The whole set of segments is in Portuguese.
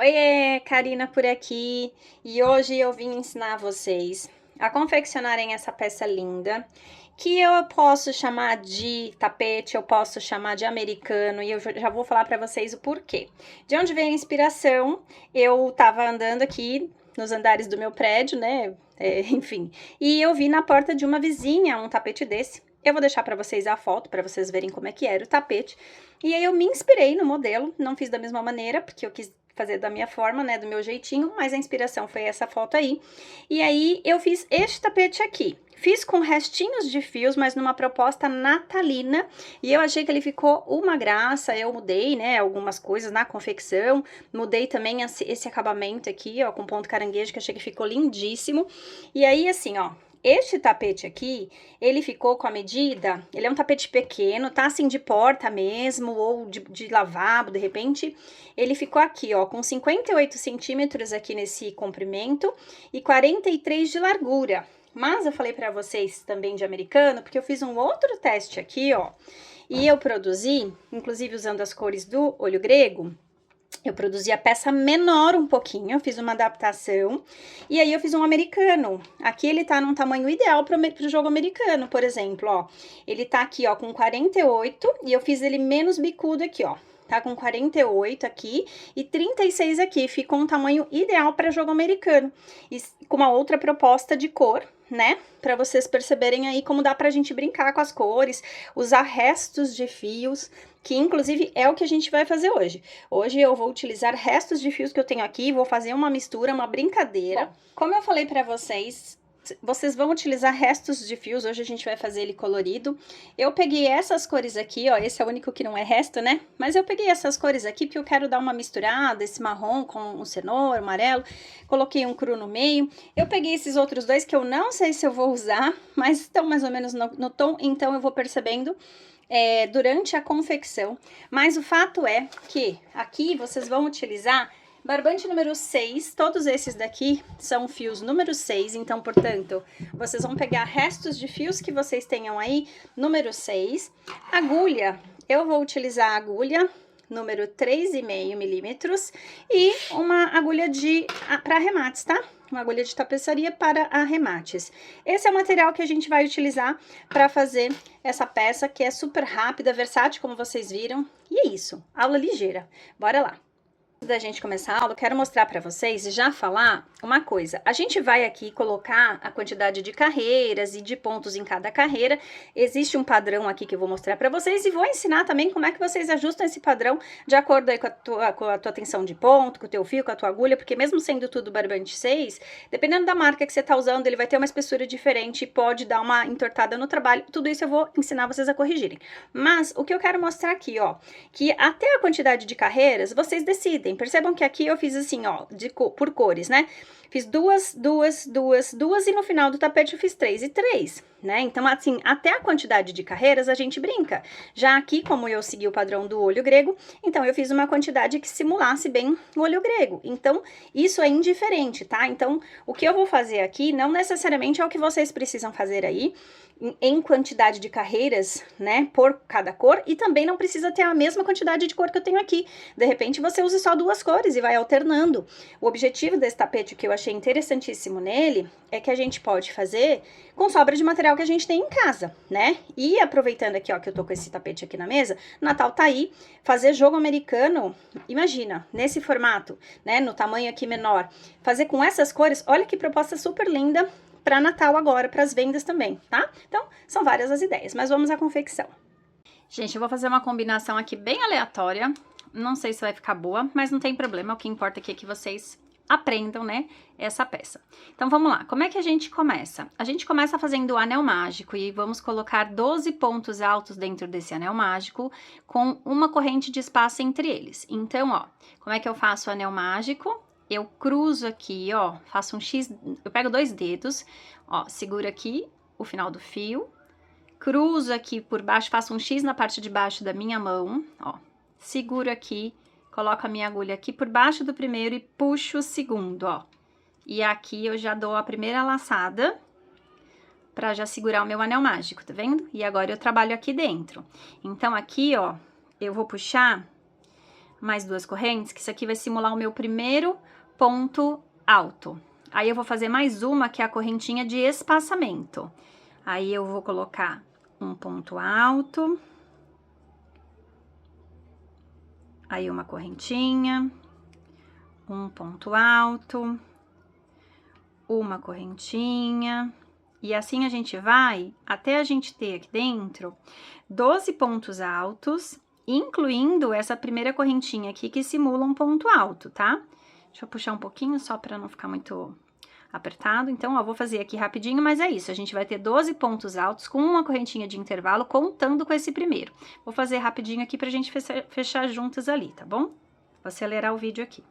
Oiê, Karina por aqui e hoje eu vim ensinar vocês a confeccionarem essa peça linda que eu posso chamar de tapete, eu posso chamar de americano e eu já vou falar para vocês o porquê. De onde vem a inspiração? Eu tava andando aqui nos andares do meu prédio, né? Enfim, e eu vi na porta de uma vizinha um tapete desse. Eu vou deixar para vocês a foto para vocês verem como é que era o tapete. E aí eu me inspirei no modelo, não fiz da mesma maneira, porque eu quis fazer da minha forma, né, do meu jeitinho, mas a inspiração foi essa foto aí. E aí eu fiz este tapete aqui. Fiz com restinhos de fios, mas numa proposta natalina, e eu achei que ele ficou uma graça. Eu mudei, né, algumas coisas na confecção, mudei também esse acabamento aqui, ó, com ponto caranguejo, que eu achei que ficou lindíssimo. E aí, assim, ó, este tapete aqui, ele ficou com a medida, ele é um tapete pequeno, tá assim de porta mesmo, ou de lavabo, de repente, ele ficou aqui, ó, com 58 centímetros aqui nesse comprimento e 43 de largura. Mas eu falei pra vocês também de americano, porque eu fiz um outro teste aqui, ó, e eu produzi, inclusive usando as cores do olho grego, eu produzi a peça menor um pouquinho, eu fiz uma adaptação, e aí eu fiz um americano. Aqui ele tá num tamanho ideal pro jogo americano, por exemplo, ó. Ele tá aqui, ó, com 48, e eu fiz ele menos bicudo aqui, ó. Tá com 48 aqui e 36 aqui, ficou um tamanho ideal para jogo americano. E com uma outra proposta de cor, né? Para vocês perceberem aí como dá pra gente brincar com as cores, usar restos de fios, que inclusive é o que a gente vai fazer hoje. Hoje eu vou utilizar restos de fios que eu tenho aqui, vou fazer uma mistura, uma brincadeira. Bom, como eu falei pra vocês, vocês vão utilizar restos de fios, hoje a gente vai fazer ele colorido. Eu peguei essas cores aqui, ó, esse é o único que não é resto, né? Mas eu peguei essas cores aqui porque eu quero dar uma misturada, esse marrom com um cenoura, amarelo. Coloquei um cru no meio. Eu peguei esses outros dois que eu não sei se eu vou usar, mas estão mais ou menos no tom, então eu vou percebendo durante a confecção. Mas o fato é que aqui vocês vão utilizar barbante número 6, todos esses daqui são fios número 6, então, portanto, vocês vão pegar restos de fios que vocês tenham aí, número 6. Agulha, eu vou utilizar a agulha número 3,5 milímetros e uma agulha para arremates, tá? Uma agulha de tapeçaria para arremates. Esse é o material que a gente vai utilizar para fazer essa peça, que é super rápida, versátil, como vocês viram. E é isso, aula ligeira. Bora lá! Antes da gente começar a aula, eu quero mostrar para vocês e já falar uma coisa. A gente vai aqui colocar a quantidade de carreiras e de pontos em cada carreira. Existe um padrão aqui que eu vou mostrar para vocês e vou ensinar também como é que vocês ajustam esse padrão de acordo aí com a tua tensão de ponto, com o teu fio, com a tua agulha, porque mesmo sendo tudo barbante 6, dependendo da marca que você tá usando, ele vai ter uma espessura diferente e pode dar uma entortada no trabalho. Tudo isso eu vou ensinar vocês a corrigirem. Mas o que eu quero mostrar aqui, ó, que até a quantidade de carreiras vocês decidem. Percebam que aqui eu fiz assim, ó, por cores, né? Fiz duas e no final do tapete eu fiz 3 e 3, né? Então, assim, até a quantidade de carreiras a gente brinca. Já aqui, como eu segui o padrão do olho grego, então eu fiz uma quantidade que simulasse bem o olho grego. Então, isso é indiferente, tá? Então, o que eu vou fazer aqui não necessariamente é o que vocês precisam fazer aí, em quantidade de carreiras, né, por cada cor, e também não precisa ter a mesma quantidade de cor que eu tenho aqui. De repente, você usa só 2 cores e vai alternando. O objetivo desse tapete, que eu achei interessantíssimo nele, é que a gente pode fazer com sobra de material que a gente tem em casa, né? E aproveitando aqui, ó, que eu tô com esse tapete aqui na mesa, Natal tá aí, fazer jogo americano, imagina, nesse formato, né, no tamanho aqui menor, fazer com essas cores, olha que proposta super linda, para Natal agora, para as vendas também, tá? Então, são várias as ideias, mas vamos à confecção. Gente, eu vou fazer uma combinação aqui bem aleatória, não sei se vai ficar boa, mas não tem problema, o que importa aqui é que vocês aprendam, né, essa peça. Então, vamos lá, como é que a gente começa? A gente começa fazendo o anel mágico e vamos colocar 12 pontos altos dentro desse anel mágico com uma corrente de espaço entre eles. Então, ó, como é que eu faço o anel mágico? Eu cruzo aqui, ó, faço um X, eu pego 2 dedos, ó, seguro aqui o final do fio, cruzo aqui por baixo, faço um X na parte de baixo da minha mão, ó, seguro aqui, coloco a minha agulha aqui por baixo do primeiro e puxo o segundo, ó. E aqui eu já dou a primeira laçada pra já segurar o meu anel mágico, tá vendo? E agora eu trabalho aqui dentro. Então, aqui, ó, eu vou puxar mais 2 correntes, que isso aqui vai simular o meu primeiro ponto alto. Aí eu vou fazer mais uma, que é a correntinha de espaçamento. Aí eu vou colocar um ponto alto. Aí uma correntinha, um ponto alto, uma correntinha. E assim a gente vai até a gente ter aqui dentro 12 pontos altos, incluindo essa primeira correntinha aqui que simula um ponto alto, tá? Deixa eu puxar um pouquinho só para não ficar muito apertado. Então, ó, vou fazer aqui rapidinho, mas é isso. A gente vai ter 12 pontos altos com uma correntinha de intervalo, contando com esse primeiro. Vou fazer rapidinho aqui pra gente fechar juntas ali, tá bom? Vou acelerar o vídeo aqui.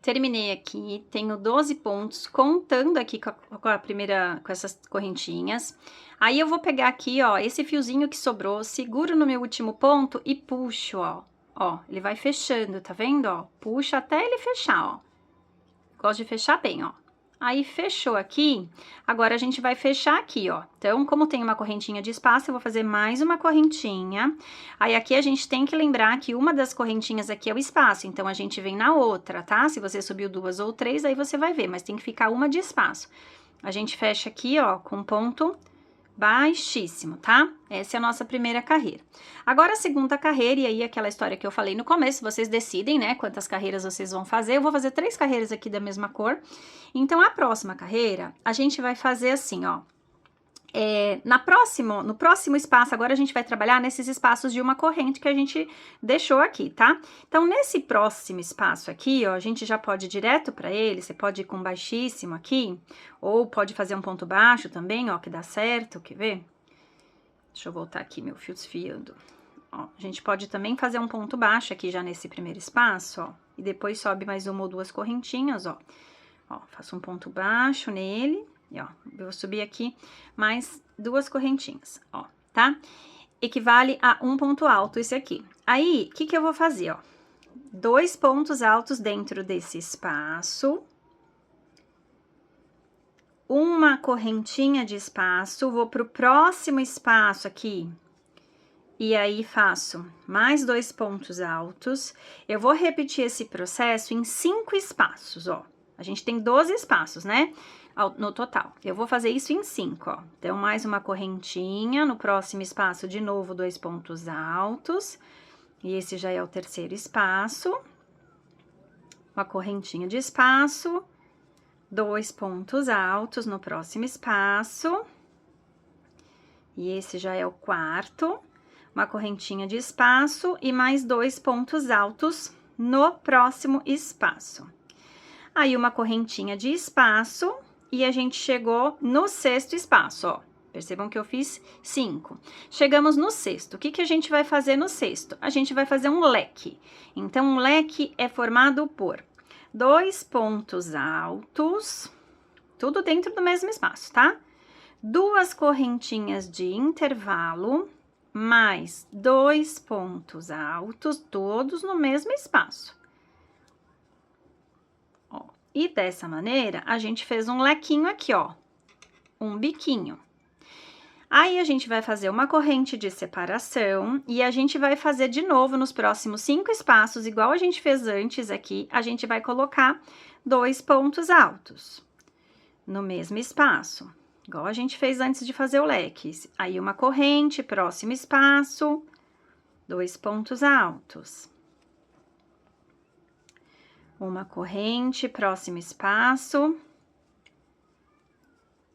Terminei aqui, tenho 12 pontos, contando aqui com a primeira, com essas correntinhas. Aí, eu vou pegar aqui, ó, esse fiozinho que sobrou, seguro no meu último ponto e puxo, ó. Ó, ele vai fechando, tá vendo, ó? Puxa até ele fechar, ó. Gosto de fechar bem, ó. Aí, fechou aqui, agora a gente vai fechar aqui, ó. Então, como tem uma correntinha de espaço, eu vou fazer mais uma correntinha. Aí, aqui a gente tem que lembrar que uma das correntinhas aqui é o espaço, então a gente vem na outra, tá? Se você subiu 2 ou 3, aí você vai ver, mas tem que ficar uma de espaço. A gente fecha aqui, ó, com ponto baixíssimo, tá? Essa é a nossa primeira carreira. Agora a segunda carreira, e aí aquela história que eu falei no começo, vocês decidem, né, quantas carreiras vocês vão fazer. Eu vou fazer 3 carreiras aqui da mesma cor. Então, a próxima carreira, a gente vai fazer assim, ó. No próximo espaço, agora a gente vai trabalhar nesses espaços de uma corrente que a gente deixou aqui, tá? Então, nesse próximo espaço aqui, ó, a gente já pode ir direto para ele, você pode ir com baixíssimo aqui, ou pode fazer um ponto baixo também, ó, que dá certo, quer ver? Deixa eu voltar aqui meu fio desfiando. Ó, a gente pode também fazer um ponto baixo aqui já nesse primeiro espaço, ó, e depois sobe mais uma ou 2 correntinhas, ó. Ó, faço um ponto baixo nele. E, ó, eu vou subir aqui mais 2 correntinhas, ó, tá? Equivale a um ponto alto esse aqui. Aí, o que que eu vou fazer, ó? 2 pontos altos dentro desse espaço. Uma correntinha de espaço, vou pro próximo espaço aqui. E aí, faço mais 2 pontos altos. Eu vou repetir esse processo em 5 espaços, ó. A gente tem 12 espaços, né? No total. Eu vou fazer isso em 5, ó. Então, mais uma correntinha, no próximo espaço, de novo, 2 pontos altos. E esse já é o terceiro espaço. Uma correntinha de espaço, 2 pontos altos no próximo espaço. E esse já é o quarto. Uma correntinha de espaço e mais 2 pontos altos no próximo espaço. Aí, uma correntinha de espaço. E a gente chegou no sexto espaço, ó. Percebam que eu fiz 5. Chegamos no sexto. O que que a gente vai fazer no sexto? A gente vai fazer um leque. Então, um leque é formado por 2 pontos altos, tudo dentro do mesmo espaço, tá? 2 correntinhas de intervalo, mais 2 pontos altos, todos no mesmo espaço. E dessa maneira, a gente fez um lequinho aqui, ó, um biquinho. Aí, a gente vai fazer uma corrente de separação e a gente vai fazer de novo nos próximos 5 espaços, igual a gente fez antes aqui, a gente vai colocar 2 pontos altos no mesmo espaço, igual a gente fez antes de fazer o leque. Aí, uma corrente, próximo espaço, 2 pontos altos. Uma corrente, próximo espaço,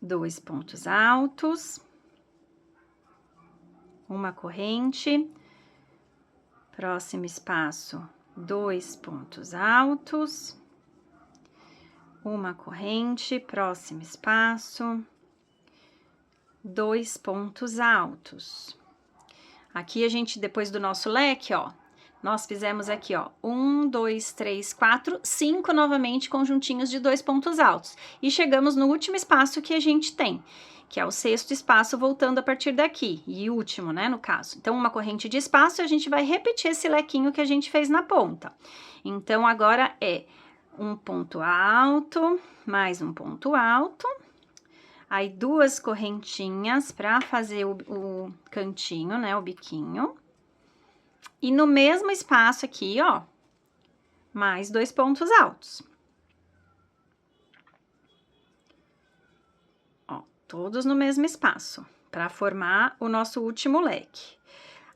2 pontos altos, uma corrente, próximo espaço, 2 pontos altos, uma corrente, próximo espaço, 2 pontos altos. Aqui a gente, depois do nosso leque, ó, nós fizemos aqui, ó, 1, 2, 3, 4, 5 novamente conjuntinhos de 2 pontos altos. E chegamos no último espaço que a gente tem, que é o sexto espaço, voltando a partir daqui. E último, né, no caso. Então, uma corrente de espaço, a gente vai repetir esse lequinho que a gente fez na ponta. Então, agora é um ponto alto, mais um ponto alto. Aí, 2 correntinhas para fazer o cantinho, né, o biquinho. E no mesmo espaço aqui, ó, mais 2 pontos altos. Ó, todos no mesmo espaço, para formar o nosso último leque.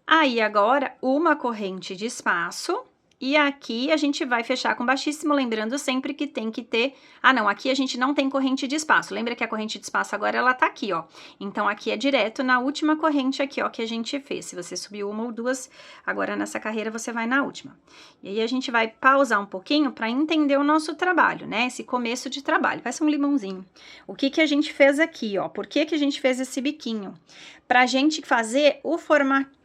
Aí, agora, uma corrente de espaço, e aqui a gente vai fechar com baixíssimo, lembrando sempre que tem que ter... Ah, não, aqui a gente não tem corrente de espaço. Lembra que a corrente de espaço agora, ela tá aqui, ó. Então, aqui é direto na última corrente aqui, ó, que a gente fez. Se você subiu uma ou duas, agora nessa carreira você vai na última. E aí, a gente vai pausar um pouquinho para entender o nosso trabalho, né? Esse começo de trabalho. Vai ser um limãozinho. O que que a gente fez aqui, ó? Por que que a gente fez esse biquinho? Pra gente fazer o formatinho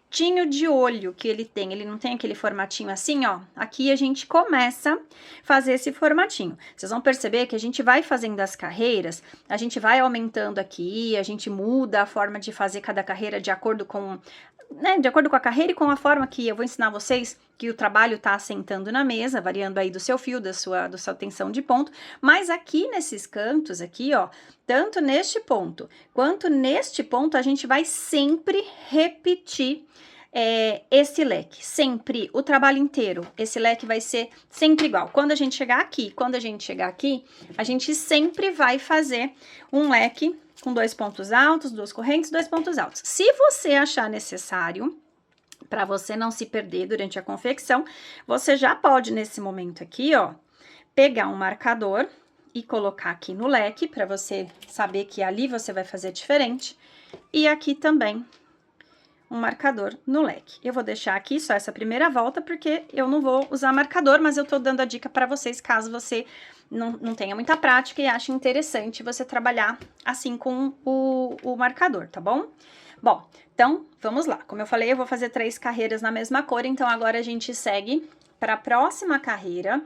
de olho que ele não tem aquele formatinho assim, ó. Aqui a gente começa a fazer esse formatinho. Vocês vão perceber que a gente vai fazendo as carreiras, a gente vai aumentando aqui, a gente muda a forma de fazer cada carreira de acordo com, né, de acordo com a carreira e com a forma que eu vou ensinar vocês que o trabalho tá assentando na mesa, variando aí do seu fio, da sua tensão de ponto, mas aqui nesses cantos aqui, ó, tanto neste ponto quanto neste ponto, a gente vai sempre repetir esse leque, sempre, o trabalho inteiro, esse leque vai ser sempre igual. Quando a gente chegar aqui, a gente sempre vai fazer um leque com 2 pontos altos, 2 correntes, 2 pontos altos. Se você achar necessário, para você não se perder durante a confecção, você já pode, nesse momento aqui, ó, pegar um marcador e colocar aqui no leque, para você saber que ali você vai fazer diferente, e aqui também um marcador no leque. Eu vou deixar aqui só essa primeira volta, porque eu não vou usar marcador, mas eu tô dando a dica para vocês, caso você não tenha muita prática e ache interessante você trabalhar assim com o marcador, tá bom? Bom, então, vamos lá. Como eu falei, eu vou fazer 3 carreiras na mesma cor, então agora a gente segue para a próxima carreira.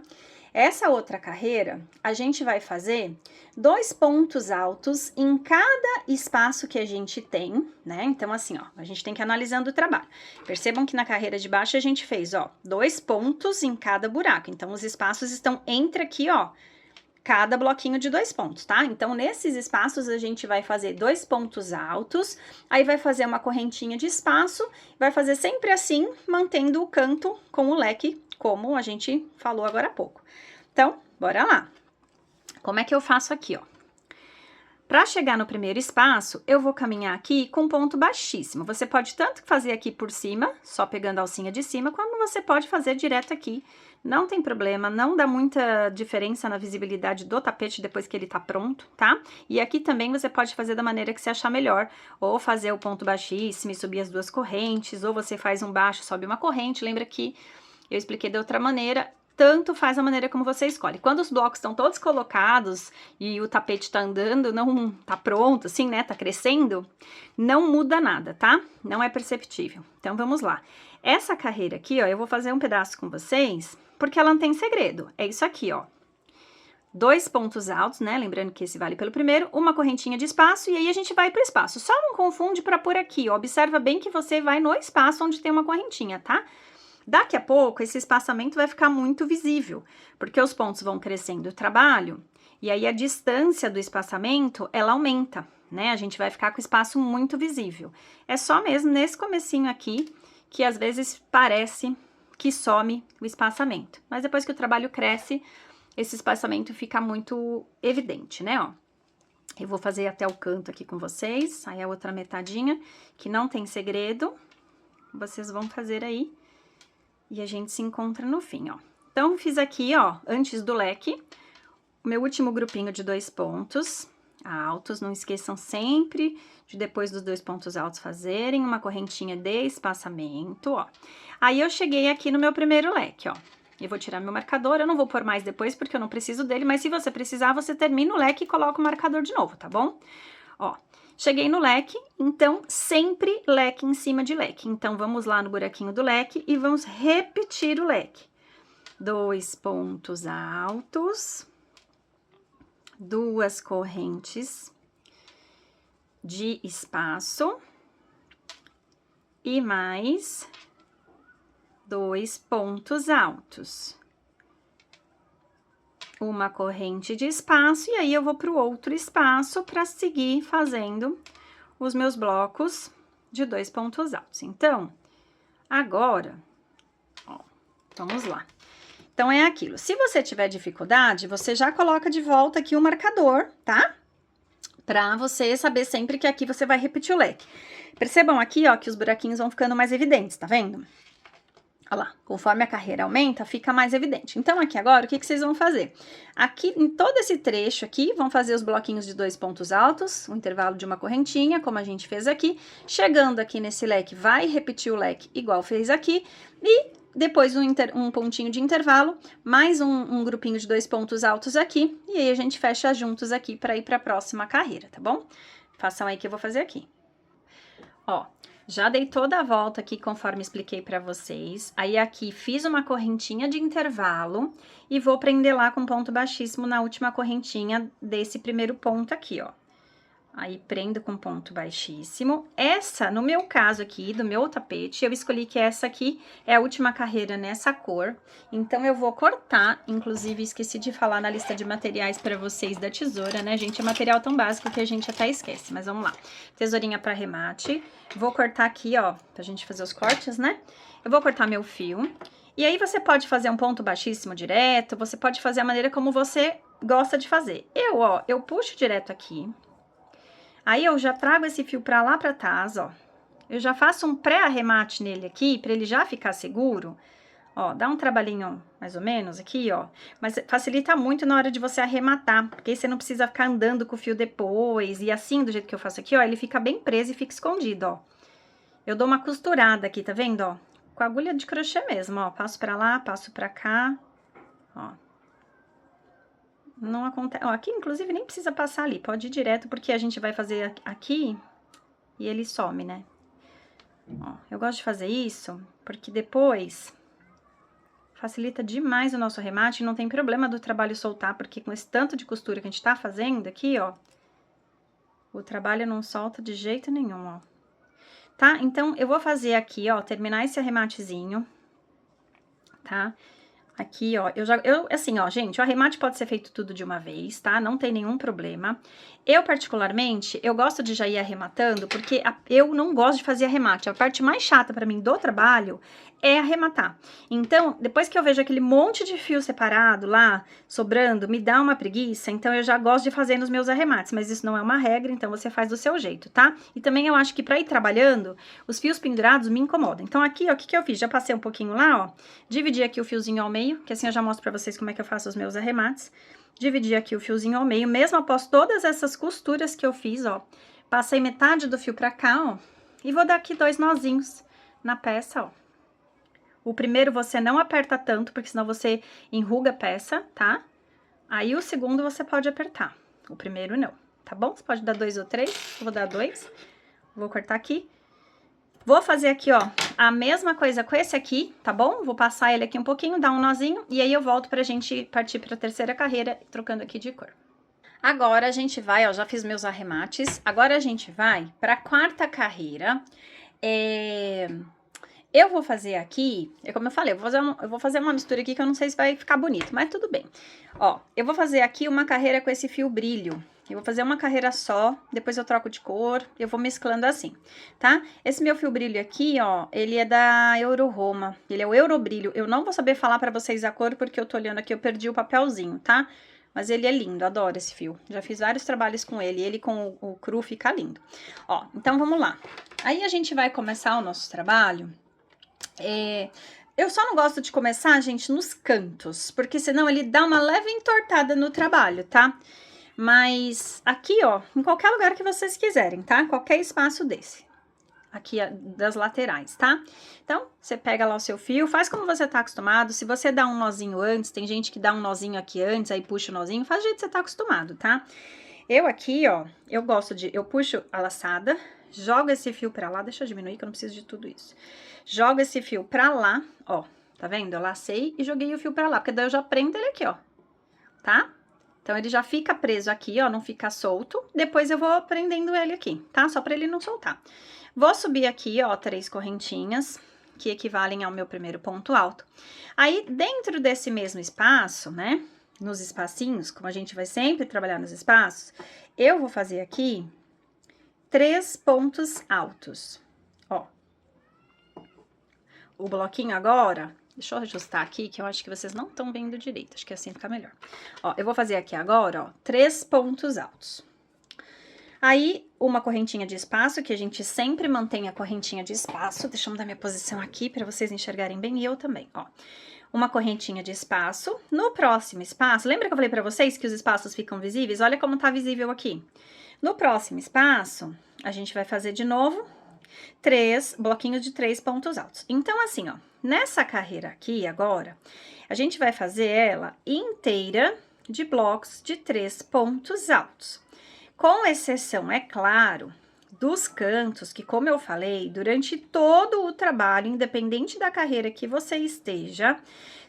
Essa outra carreira, a gente vai fazer 2 pontos altos em cada espaço que a gente tem, né? Então, assim, ó, a gente tem que ir analisando o trabalho. Percebam que na carreira de baixo a gente fez, ó, 2 pontos em cada buraco. Então, os espaços estão entre aqui, ó, cada bloquinho de 2 pontos, tá? Então, nesses espaços, a gente vai fazer 2 pontos altos, aí vai fazer uma correntinha de espaço, vai fazer sempre assim, mantendo o canto com o leque, como a gente falou agora há pouco. Então, bora lá. Como é que eu faço aqui, ó? Para chegar no primeiro espaço, eu vou caminhar aqui com ponto baixíssimo. Você pode tanto fazer aqui por cima, só pegando a alcinha de cima, como você pode fazer direto aqui. Não tem problema, não dá muita diferença na visibilidade do tapete depois que ele tá pronto, tá? E aqui também você pode fazer da maneira que você achar melhor, ou fazer o ponto baixíssimo e subir as 2 correntes, ou você faz um baixo, sobe uma corrente. Lembra que eu expliquei de outra maneira. Tanto faz a maneira como você escolhe. Quando os blocos estão todos colocados e o tapete tá andando, não tá pronto, assim, né, tá crescendo, não muda nada, tá? Não é perceptível. Então, vamos lá. Essa carreira aqui, ó, eu vou fazer um pedaço com vocês, porque ela não tem segredo. É isso aqui, ó. 2 pontos altos, né? Lembrando que esse vale pelo primeiro, uma correntinha de espaço, e aí a gente vai pro espaço. Só não confunde para por aqui, ó. Observa bem que você vai no espaço onde tem uma correntinha, tá? Daqui a pouco, esse espaçamento vai ficar muito visível, porque os pontos vão crescendo o trabalho, e aí a distância do espaçamento, ela aumenta, né? A gente vai ficar com o espaço muito visível. É só mesmo nesse comecinho aqui, que às vezes parece que some o espaçamento. Mas depois que o trabalho cresce, esse espaçamento fica muito evidente, né, ó. Eu vou fazer até o canto aqui com vocês, aí a outra metadinha, que não tem segredo, vocês vão fazer aí. E a gente se encontra no fim, ó. Então, fiz aqui, ó, antes do leque, o meu último grupinho de 2 pontos altos. Não esqueçam sempre de, depois dos 2 pontos altos, fazerem uma correntinha de espaçamento, ó. Aí, eu cheguei aqui no meu primeiro leque, ó. Eu vou tirar meu marcador, eu não vou pôr mais depois, porque eu não preciso dele, mas se você precisar, você termina o leque e coloca o marcador de novo, tá bom? Ó. Cheguei no leque, então, sempre leque em cima de leque. Então, vamos lá no buraquinho do leque e vamos repetir o leque. 2 pontos altos, 2 correntes de espaço e mais 2 pontos altos. Uma corrente de espaço, e aí eu vou para o outro espaço para seguir fazendo os meus blocos de 2 pontos altos. Então, agora, ó, vamos lá. Então, é aquilo. Se você tiver dificuldade, você já coloca de volta aqui o marcador, tá? Pra você saber sempre que aqui você vai repetir o leque. Percebam aqui, ó, que os buraquinhos vão ficando mais evidentes, tá vendo? Olha lá, conforme a carreira aumenta, fica mais evidente. Então, aqui agora, o que vocês vão fazer? Aqui, em todo esse trecho aqui, vão fazer os bloquinhos de 2 pontos altos, um intervalo de uma correntinha, como a gente fez aqui. Chegando aqui nesse leque, vai repetir o leque igual fez aqui. E depois um pontinho de intervalo, mais um grupinho de 2 pontos altos aqui. E aí, a gente fecha juntos aqui para ir para a próxima carreira, tá bom? Façam aí que eu vou fazer aqui. Ó. Já dei toda a volta aqui, conforme expliquei para vocês. Aí, aqui, fiz uma correntinha de intervalo e vou prender lá com ponto baixíssimo na última correntinha desse primeiro ponto aqui, ó. Aí, prendo com ponto baixíssimo. Essa, no meu caso aqui, do meu tapete, eu escolhi que essa aqui é a última carreira nessa cor. Então, eu vou cortar, inclusive, esqueci de falar na lista de materiais para vocês da tesoura, né, gente? É material tão básico que a gente até esquece, mas vamos lá. Tesourinha para remate. Vou cortar aqui, ó, pra gente fazer os cortes, né? Eu vou cortar meu fio. E aí, você pode fazer um ponto baixíssimo direto, você pode fazer a maneira como você gosta de fazer. Eu puxo direto aqui. Aí, eu já trago esse fio pra lá pra trás, ó. Eu já faço um pré-arremate nele aqui, pra ele já ficar seguro. Ó, dá um trabalhinho mais ou menos aqui, ó. Mas facilita muito na hora de você arrematar, porque aí você não precisa ficar andando com o fio depois. E assim, do jeito que eu faço aqui, ó, ele fica bem preso e fica escondido, ó. Eu dou uma costurada aqui, tá vendo, ó? Com agulha de crochê mesmo, ó. Passo pra lá, passo pra cá, ó. Não acontece... Ó, aqui, inclusive, nem precisa passar ali. Pode ir direto, porque a gente vai fazer aqui e ele some, né? Ó, eu gosto de fazer isso, porque depois facilita demais o nosso remate. Não tem problema do trabalho soltar, porque com esse tanto de costura que a gente tá fazendo aqui, ó, o trabalho não solta de jeito nenhum, ó. Tá? Então, eu vou fazer aqui, ó, terminar esse arrematezinho, tá? Aqui, ó, assim, ó, gente, o arremate pode ser feito tudo de uma vez, tá? Não tem nenhum problema. Eu, particularmente, eu gosto de já ir arrematando, porque eu não gosto de fazer arremate. A parte mais chata pra mim do trabalho é arrematar. Então, depois que eu vejo aquele monte de fio separado lá, sobrando, me dá uma preguiça, então eu já gosto de fazer nos meus arremates, mas isso não é uma regra, então você faz do seu jeito, tá? E também eu acho que pra ir trabalhando, os fios pendurados me incomodam. Então, aqui, ó, o que eu fiz? Já passei um pouquinho lá, ó, dividi aqui o fiozinho ao meio, que assim eu já mostro pra vocês como é que eu faço os meus arremates. Dividi aqui o fiozinho ao meio, mesmo após todas essas costuras que eu fiz, ó. Passei metade do fio pra cá, ó, e vou dar aqui 2 nozinhos na peça, ó. O primeiro você não aperta tanto, porque senão você enruga a peça, tá? Aí o segundo você pode apertar, o primeiro não, tá bom? Você pode dar 2 ou 3, eu vou dar 2. Vou cortar aqui. Vou fazer aqui, ó, a mesma coisa com esse aqui, tá bom? Vou passar ele aqui um pouquinho, dar um nozinho, e aí eu volto pra gente partir pra terceira carreira, trocando aqui de cor. Agora a gente vai, ó, já fiz meus arremates, agora a gente vai pra quarta carreira. Eu vou fazer aqui, como eu falei, eu vou fazer uma mistura aqui que eu não sei se vai ficar bonito, mas tudo bem. Ó, eu vou fazer aqui uma carreira com esse fio brilho. Eu vou fazer uma carreira só, depois eu troco de cor, eu vou mesclando assim, tá? Esse meu fio brilho aqui, ó, ele é da Euro Roma, ele é o Euro Brilho. Eu não vou saber falar pra vocês a cor, porque eu tô olhando aqui, eu perdi o papelzinho, tá? Mas ele é lindo, adoro esse fio. Já fiz vários trabalhos com ele com o cru fica lindo. Ó, então vamos lá. Aí a gente vai começar o nosso trabalho. Eu só não gosto de começar, gente, nos cantos, porque senão ele dá uma leve entortada no trabalho, tá? Mas aqui, ó, em qualquer lugar que vocês quiserem, tá? Qualquer espaço desse. Aqui das laterais, tá? Então, você pega lá o seu fio, faz como você tá acostumado. Se você dá um nozinho antes, tem gente que dá um nozinho aqui antes, aí puxa o nozinho, faz do jeito que você tá acostumado, tá? Eu aqui, ó, eu puxo a laçada, jogo esse fio pra lá, deixa eu diminuir que eu não preciso de tudo isso. Jogo esse fio pra lá, ó, tá vendo? Eu lacei e joguei o fio pra lá, porque daí eu já prendo ele aqui, ó, tá? Então, ele já fica preso aqui, ó, não fica solto. Depois eu vou prendendo ele aqui, tá? Só pra ele não soltar. Vou subir aqui, ó, 3 correntinhas, que equivalem ao meu primeiro ponto alto. Aí, dentro desse mesmo espaço, né, nos espacinhos, como a gente vai sempre trabalhar nos espaços, eu vou fazer aqui 3 pontos altos, ó. O bloquinho agora, Deixa eu ajustar aqui, que eu acho que vocês não estão vendo direito. Acho que assim fica melhor. Ó, eu vou fazer aqui agora, ó, 3 pontos altos. Aí, uma correntinha de espaço, que a gente sempre mantém a correntinha de espaço. Deixa eu mudar minha posição aqui para vocês enxergarem bem, e eu também, ó. Uma correntinha de espaço. No próximo espaço, lembra que eu falei para vocês que os espaços ficam visíveis? Olha como tá visível aqui. No próximo espaço, a gente vai fazer de novo 3 bloquinhos de 3 pontos altos. Então, assim, ó, nessa carreira aqui agora, a gente vai fazer ela inteira de blocos de 3 pontos altos. Com exceção, é claro, dos cantos, que como eu falei, durante todo o trabalho, independente da carreira que você esteja,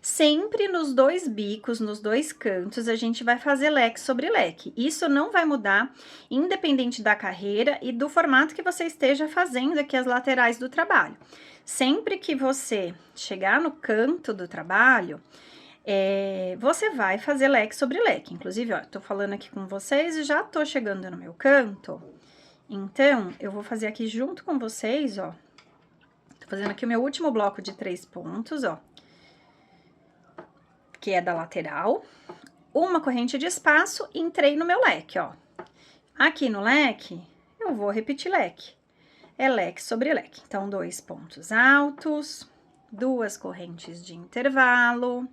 sempre nos 2 bicos, nos 2 cantos, a gente vai fazer leque sobre leque. Isso não vai mudar, independente da carreira e do formato que você esteja fazendo aqui as laterais do trabalho. Sempre que você chegar no canto do trabalho, você vai fazer leque sobre leque. Inclusive, ó, tô falando aqui com vocês e já tô chegando no meu canto. Então, eu vou fazer aqui junto com vocês, ó. Tô fazendo aqui o meu último bloco de 3 pontos, ó. Que é da lateral. Uma corrente de espaço, entrei no meu leque, ó. Aqui no leque, eu vou repetir leque. É leque sobre leque. Então, 2 pontos altos, 2 correntes de intervalo,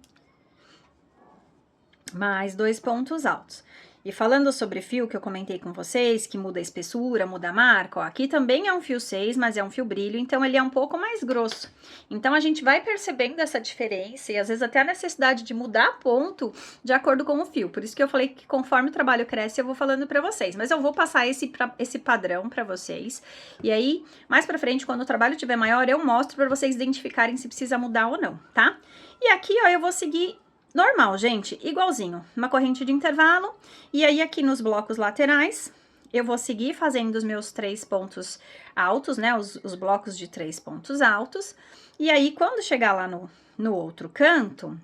mais 2 pontos altos. E falando sobre fio que eu comentei com vocês, que muda a espessura, muda a marca, ó, aqui também é um fio 6, mas é um fio brilho, então ele é um pouco mais grosso. Então, a gente vai percebendo essa diferença e às vezes até a necessidade de mudar ponto de acordo com o fio. Por isso que eu falei que conforme o trabalho cresce, eu vou falando pra vocês. Mas eu vou passar esse padrão pra vocês. E aí, mais pra frente, quando o trabalho estiver maior, eu mostro pra vocês identificarem se precisa mudar ou não, tá? E aqui, ó, eu vou seguir normal, gente, igualzinho, uma corrente de intervalo, e aí aqui nos blocos laterais, eu vou seguir fazendo os meus 3 pontos altos, né, os blocos de 3 pontos altos, e aí quando chegar lá no outro canto,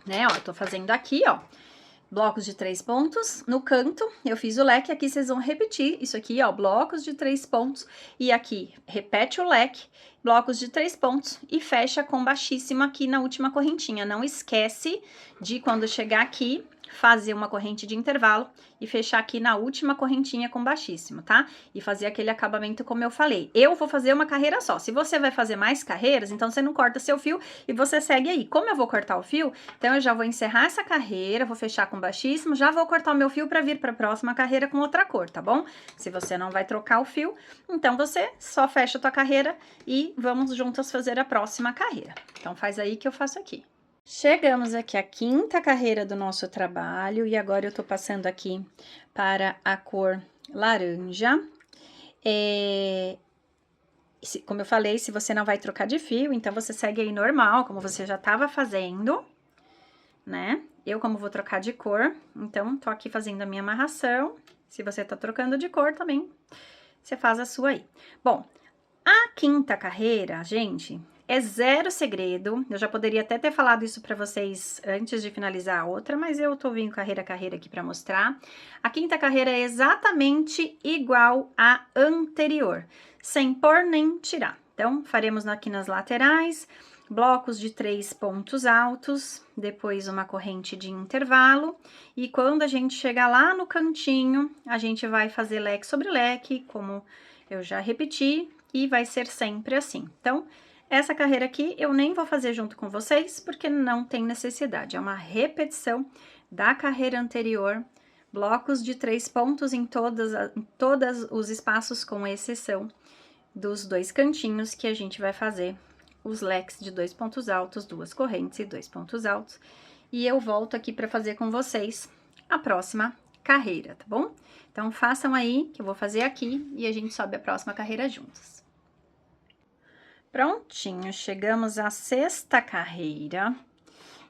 né, ó, eu tô fazendo aqui, ó, blocos de 3 pontos, no canto eu fiz o leque, aqui vocês vão repetir isso aqui, ó, blocos de 3 pontos, e aqui repete o leque, blocos de 3 pontos e fecha com baixíssimo aqui na última correntinha. Não esquece de quando chegar aqui, fazer uma corrente de intervalo e fechar aqui na última correntinha com baixíssimo, tá? E fazer aquele acabamento como eu falei. Eu vou fazer uma carreira só. Se você vai fazer mais carreiras, então você não corta seu fio e você segue aí. Como eu vou cortar o fio, então eu já vou encerrar essa carreira, vou fechar com baixíssimo, já vou cortar o meu fio para vir para a próxima carreira com outra cor, tá bom? Se você não vai trocar o fio, então você só fecha a tua carreira e vamos juntas fazer a próxima carreira. Então faz aí que eu faço aqui. Chegamos aqui à 5ª carreira do nosso trabalho e agora eu tô passando aqui para a cor laranja. Como eu falei, se você não vai trocar de fio, então você segue aí normal, como você já tava fazendo, né? Eu, como vou trocar de cor, então tô aqui fazendo a minha amarração. Se você tá trocando de cor também, você faz a sua aí. Bom, a 5ª carreira, gente, é zero segredo. Eu já poderia até ter falado isso pra vocês antes de finalizar a outra, mas eu tô vindo carreira a carreira aqui pra mostrar. A 5ª carreira é exatamente igual à anterior, sem pôr nem tirar. Então, faremos aqui nas laterais, blocos de 3 pontos altos, depois uma corrente de intervalo, e quando a gente chegar lá no cantinho, a gente vai fazer leque sobre leque, como eu já repeti, e vai ser sempre assim. Então, essa carreira aqui eu nem vou fazer junto com vocês, porque não tem necessidade. É uma repetição da carreira anterior, blocos de 3 pontos em todos os espaços, com exceção dos 2 cantinhos, que a gente vai fazer os leques de 2 pontos altos, 2 correntes e 2 pontos altos. E eu volto aqui para fazer com vocês a próxima carreira, tá bom? Então, façam aí, que eu vou fazer aqui, e a gente sobe a próxima carreira juntos. Prontinho, chegamos à 6ª carreira.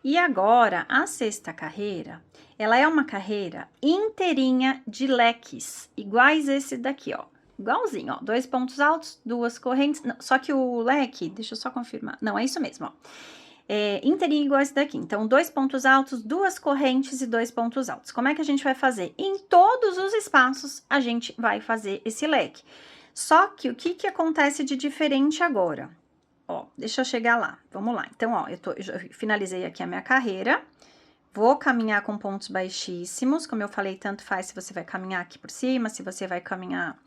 E agora, a 6ª carreira, ela é uma carreira inteirinha de leques, iguais esse daqui, ó. Igualzinho, ó, 2 pontos altos, 2 correntes, não, só que o leque, deixa eu só confirmar, não, é isso mesmo, ó. Inteirinho igual esse daqui, então 2 pontos altos, 2 correntes e 2 pontos altos. Como é que a gente vai fazer? Em todos os espaços, a gente vai fazer esse leque. Só que o que acontece de diferente agora? ó, deixa eu chegar lá, vamos lá. Então, ó, eu já finalizei aqui a minha carreira, vou caminhar com pontos baixíssimos, como eu falei, tanto faz se você vai caminhar aqui por cima, se você vai caminhar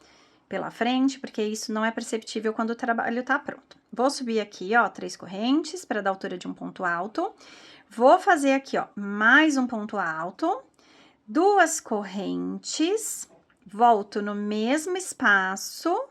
pela frente, porque isso não é perceptível quando o trabalho tá pronto. Vou subir aqui, ó, 3 correntes para dar altura de um ponto alto. Vou fazer aqui, ó, mais um ponto alto, 2 correntes, volto no mesmo espaço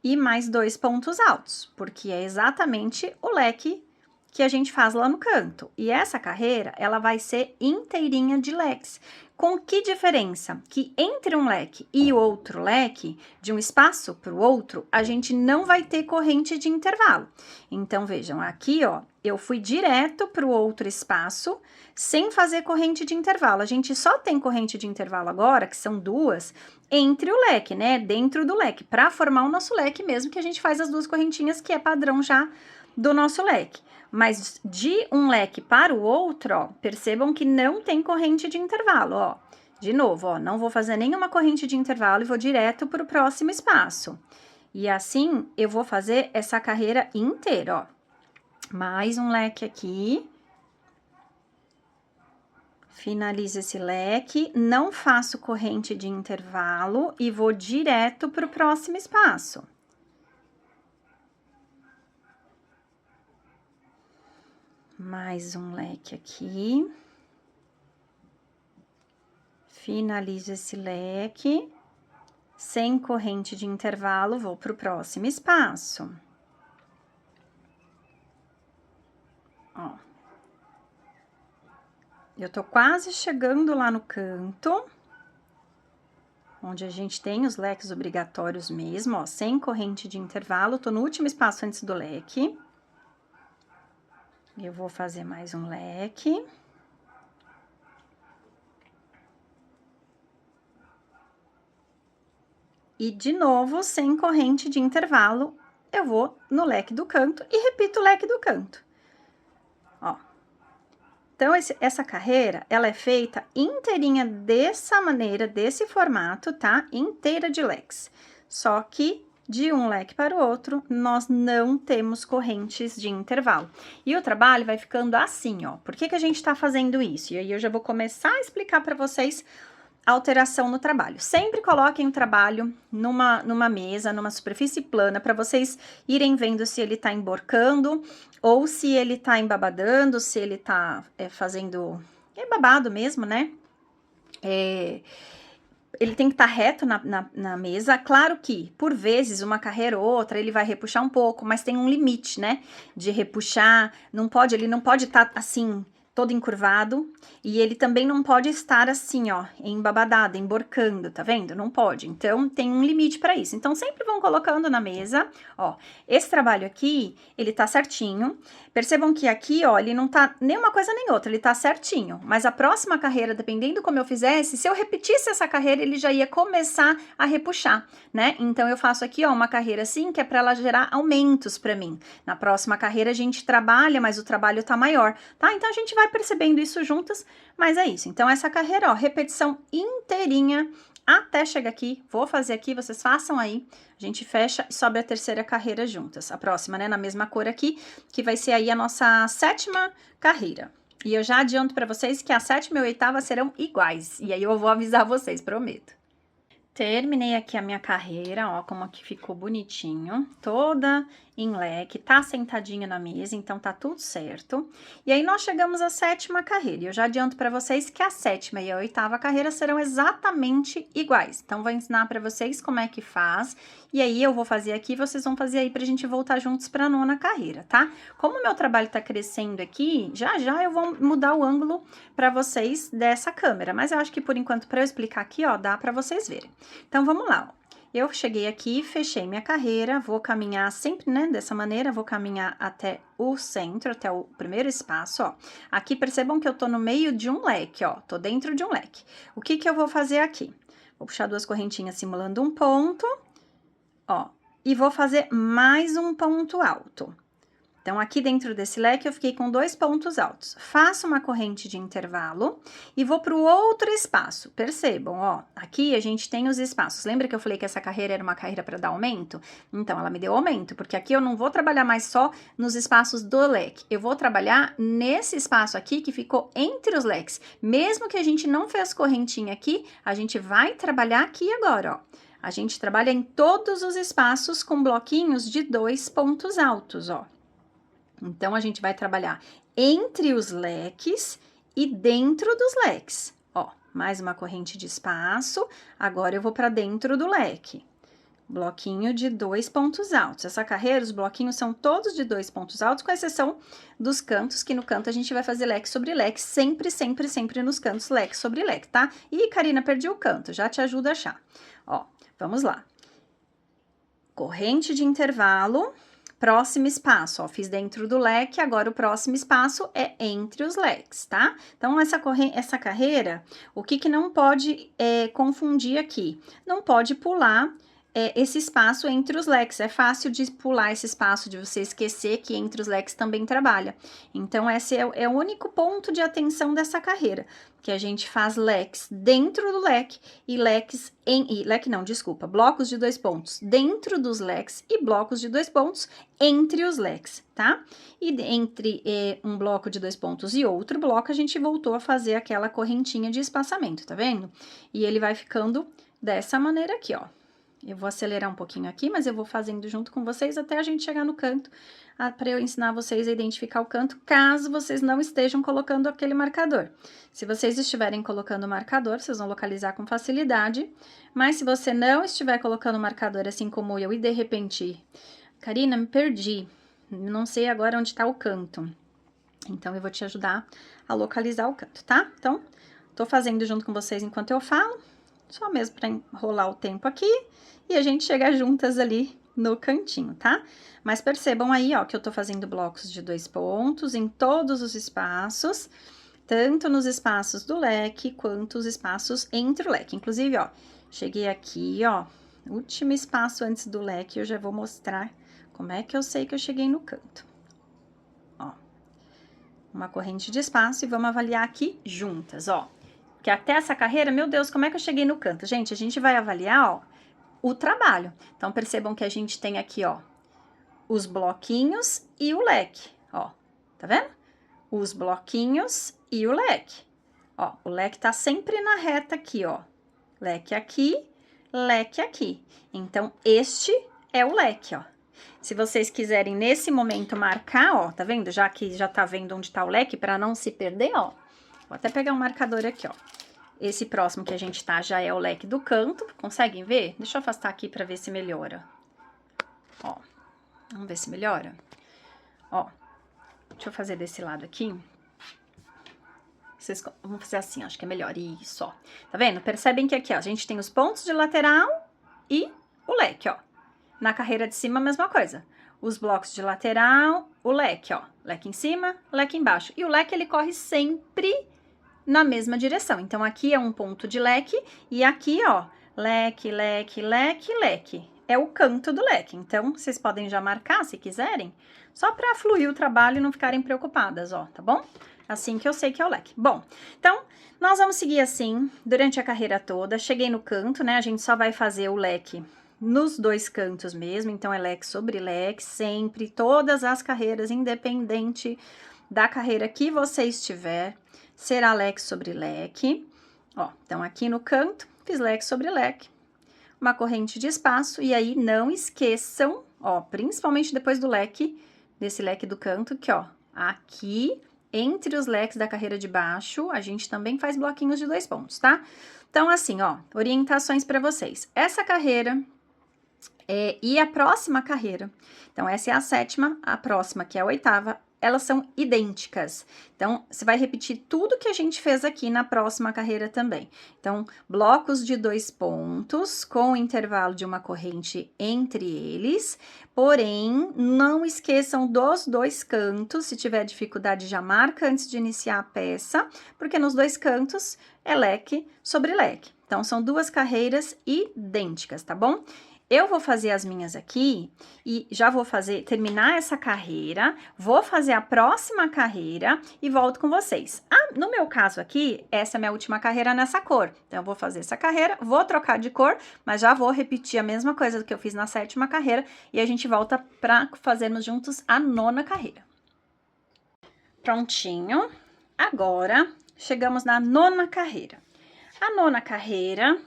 e mais 2 pontos altos, porque é exatamente o leque que a gente faz lá no canto. E essa carreira, ela vai ser inteirinha de leques. Com que diferença? Que entre um leque e o outro leque, de um espaço para o outro, a gente não vai ter corrente de intervalo. Então, vejam, aqui, ó, eu fui direto para o outro espaço, sem fazer corrente de intervalo. A gente só tem corrente de intervalo agora, que são 2, entre o leque, né? Dentro do leque, para formar o nosso leque mesmo, que a gente faz as 2 correntinhas, que é padrão já do nosso leque. Mas de um leque para o outro, ó, percebam que não tem corrente de intervalo, ó. De novo, ó, não vou fazer nenhuma corrente de intervalo e vou direto para o próximo espaço. E assim, eu vou fazer essa carreira inteira, ó. Mais um leque aqui. Finalizo esse leque, não faço corrente de intervalo e vou direto para o próximo espaço. Mais um leque aqui. Finalizo esse leque. Sem corrente de intervalo, vou para o próximo espaço. Ó. Eu tô quase chegando lá no canto, onde a gente tem os leques obrigatórios mesmo, ó, sem corrente de intervalo. Tô no último espaço antes do leque. Eu vou fazer mais um leque. E de novo, sem corrente de intervalo, eu vou no leque do canto e repito o leque do canto. Ó. Então, essa carreira, ela é feita inteirinha dessa maneira, desse formato, tá? Inteira de leques. Só que de um leque para o outro, nós não temos correntes de intervalo. E o trabalho vai ficando assim, ó. Por que que a gente tá fazendo isso? E aí eu já vou começar a explicar para vocês a alteração no trabalho. Sempre coloquem o trabalho numa mesa, numa superfície plana, para vocês irem vendo se ele tá emborcando ou se ele tá embabadando, se ele tá fazendo... É babado mesmo, né? Ele tem que estar reto na mesa. Claro que, por vezes, uma carreira ou outra, ele vai repuxar um pouco, mas tem um limite, né? De repuxar, ele não pode estar assim, todo encurvado, e ele também não pode estar assim, ó, embabadado, emborcando, tá vendo? Não pode. Então, tem um limite para isso. Então, sempre vão colocando na mesa, ó. Esse trabalho aqui, ele tá certinho. Percebam que aqui, ó, ele não tá nem uma coisa nem outra, ele tá certinho. Mas a próxima carreira, dependendo como eu fizesse, se eu repetisse essa carreira, ele já ia começar a repuxar, né? Então, eu faço aqui, ó, uma carreira assim, que é para ela gerar aumentos para mim. Na próxima carreira, a gente trabalha, mas o trabalho tá maior, tá? Então, a gente vai percebendo isso juntas, mas é isso. Então, essa carreira, ó, repetição inteirinha até chegar aqui. Vou fazer aqui, vocês façam aí. A gente fecha e sobe a terceira carreira juntas. A próxima, né, na mesma cor aqui, que vai ser aí a nossa 7ª carreira. E eu já adianto para vocês que a 7ª e a 8ª serão iguais. E aí eu vou avisar vocês, prometo. Terminei aqui a minha carreira, ó, como aqui ficou bonitinho, toda em leque, tá sentadinha na mesa, então tá tudo certo. E aí, nós chegamos à 7ª carreira, e eu já adianto pra vocês que a 7ª e a 8ª carreira serão exatamente iguais. Então, vou ensinar pra vocês como é que faz, e aí eu vou fazer aqui, vocês vão fazer aí pra gente voltar juntos pra 9ª carreira, tá? Como o meu trabalho tá crescendo aqui, já já eu vou mudar o ângulo pra vocês dessa câmera, mas eu acho que por enquanto, pra eu explicar aqui, ó, dá pra vocês verem. Então, vamos lá, ó. Eu cheguei aqui, fechei minha carreira, vou caminhar sempre, né, dessa maneira, vou caminhar até o centro, até o primeiro espaço, ó. Aqui, percebam que eu tô no meio de um leque, ó, tô dentro de um leque. O que que eu vou fazer aqui? Vou puxar 2 correntinhas simulando um ponto, ó, e vou fazer mais um ponto alto. Então, aqui dentro desse leque eu fiquei com 2 pontos altos. Faço uma corrente de intervalo e vou para o outro espaço. Percebam, ó, aqui a gente tem os espaços. Lembra que eu falei que essa carreira era uma carreira para dar aumento? Então, ela me deu aumento, porque aqui eu não vou trabalhar mais só nos espaços do leque. Eu vou trabalhar nesse espaço aqui que ficou entre os leques. Mesmo que a gente não fez correntinha aqui, a gente vai trabalhar aqui agora, ó. A gente trabalha em todos os espaços com bloquinhos de 2 pontos altos, ó. Então, a gente vai trabalhar entre os leques e dentro dos leques. Ó, mais uma corrente de espaço. Agora, eu vou para dentro do leque. Bloquinho de 2 pontos altos. Essa carreira, os bloquinhos são todos de 2 pontos altos, com exceção dos cantos, que no canto a gente vai fazer leque sobre leque, sempre, sempre, sempre nos cantos, leque sobre leque, tá? Ih, Karina, perdi o canto, já te ajudo a achar. Ó, vamos lá. Corrente de intervalo. Próximo espaço, ó, fiz dentro do leque, agora o próximo espaço é entre os leques, tá? Então, essa carreira, o que não pode confundir aqui? Não pode pular esse espaço entre os leques. É fácil de pular esse espaço, de você esquecer que entre os leques também trabalha. Então, esse é o único ponto de atenção dessa carreira, que a gente faz leques dentro do leque e blocos de 2 pontos dentro dos leques e blocos de 2 pontos entre os leques, tá? E entre um bloco de 2 pontos e outro bloco, a gente voltou a fazer aquela correntinha de espaçamento, tá vendo? E ele vai ficando dessa maneira aqui, ó. Eu vou acelerar um pouquinho aqui, mas eu vou fazendo junto com vocês até a gente chegar no canto, para eu ensinar vocês a identificar o canto, caso vocês não estejam colocando aquele marcador. Se vocês estiverem colocando o marcador, vocês vão localizar com facilidade, mas se você não estiver colocando o marcador assim como eu e de repente, Karina, me perdi, não sei agora onde está o canto. Então, eu vou te ajudar a localizar o canto, tá? Então, tô fazendo junto com vocês enquanto eu falo, só mesmo para enrolar o tempo aqui e a gente chegar juntas ali no cantinho, tá? Mas percebam aí, ó, que eu tô fazendo blocos de 2 pontos em todos os espaços, tanto nos espaços do leque quanto os espaços entre o leque. Inclusive, ó, cheguei aqui, ó, último espaço antes do leque, eu já vou mostrar como é que eu sei que eu cheguei no canto. Ó, uma corrente de espaço e vamos avaliar aqui juntas, ó. Que até essa carreira, meu Deus, como é que eu cheguei no canto? Gente, a gente vai avaliar, ó, o trabalho. Então, percebam que a gente tem aqui, ó, os bloquinhos e o leque, ó, tá vendo? Os bloquinhos e o leque. Ó, o leque tá sempre na reta aqui, ó. Leque aqui, leque aqui. Então, este é o leque, ó. Se vocês quiserem, nesse momento, marcar, ó, tá vendo? Já que já tá vendo onde tá o leque, para não se perder, ó. Vou até pegar um marcador aqui, ó. Esse próximo que a gente tá já é o leque do canto. Conseguem ver? Deixa eu afastar aqui pra ver se melhora. Ó, vamos ver se melhora? Ó, deixa eu fazer desse lado aqui. Vamos fazer assim, acho que é melhor. Isso, ó. Tá vendo? Percebem que aqui, ó, a gente tem os pontos de lateral e o leque, ó. Na carreira de cima, a mesma coisa. Os blocos de lateral, o leque, ó. Leque em cima, leque embaixo. E o leque, ele corre sempre na mesma direção. Então, aqui é um ponto de leque e aqui, ó, leque, leque, leque, leque. É o canto do leque. Então, vocês podem já marcar, se quiserem, só para fluir o trabalho e não ficarem preocupadas, ó, tá bom? Assim que eu sei que é o leque. Bom, então, nós vamos seguir assim durante a carreira toda. Cheguei no canto, né? A gente só vai fazer o leque nos 2 cantos mesmo. Então, é leque sobre leque, sempre, todas as carreiras, independente da carreira que você estiver, será leque sobre leque. Ó, então, aqui no canto, fiz leque sobre leque, uma corrente de espaço, e aí não esqueçam, ó, principalmente depois do leque, desse leque do canto, que ó, aqui, entre os leques da carreira de baixo, a gente também faz bloquinhos de 2 pontos, tá? Então, assim, ó, orientações para vocês. Essa carreira e a próxima carreira, então, essa é a 7ª, a próxima, que é a 8ª, elas são idênticas. Então, você vai repetir tudo que a gente fez aqui na próxima carreira também. Então, blocos de 2 pontos, com o intervalo de uma corrente entre eles, porém, não esqueçam dos 2 cantos. Se tiver dificuldade, já marca antes de iniciar a peça, porque nos 2 cantos é leque sobre leque. Então, são 2 carreiras idênticas, tá bom? Eu vou fazer as minhas aqui e já vou terminar essa carreira, vou fazer a próxima carreira e volto com vocês. No meu caso aqui, essa é a minha última carreira nessa cor. Então, eu vou fazer essa carreira, vou trocar de cor, mas já vou repetir a mesma coisa que eu fiz na 7ª carreira e a gente volta para fazermos juntos a 9ª carreira. Prontinho. Agora, chegamos na 9ª carreira. A 9ª carreira,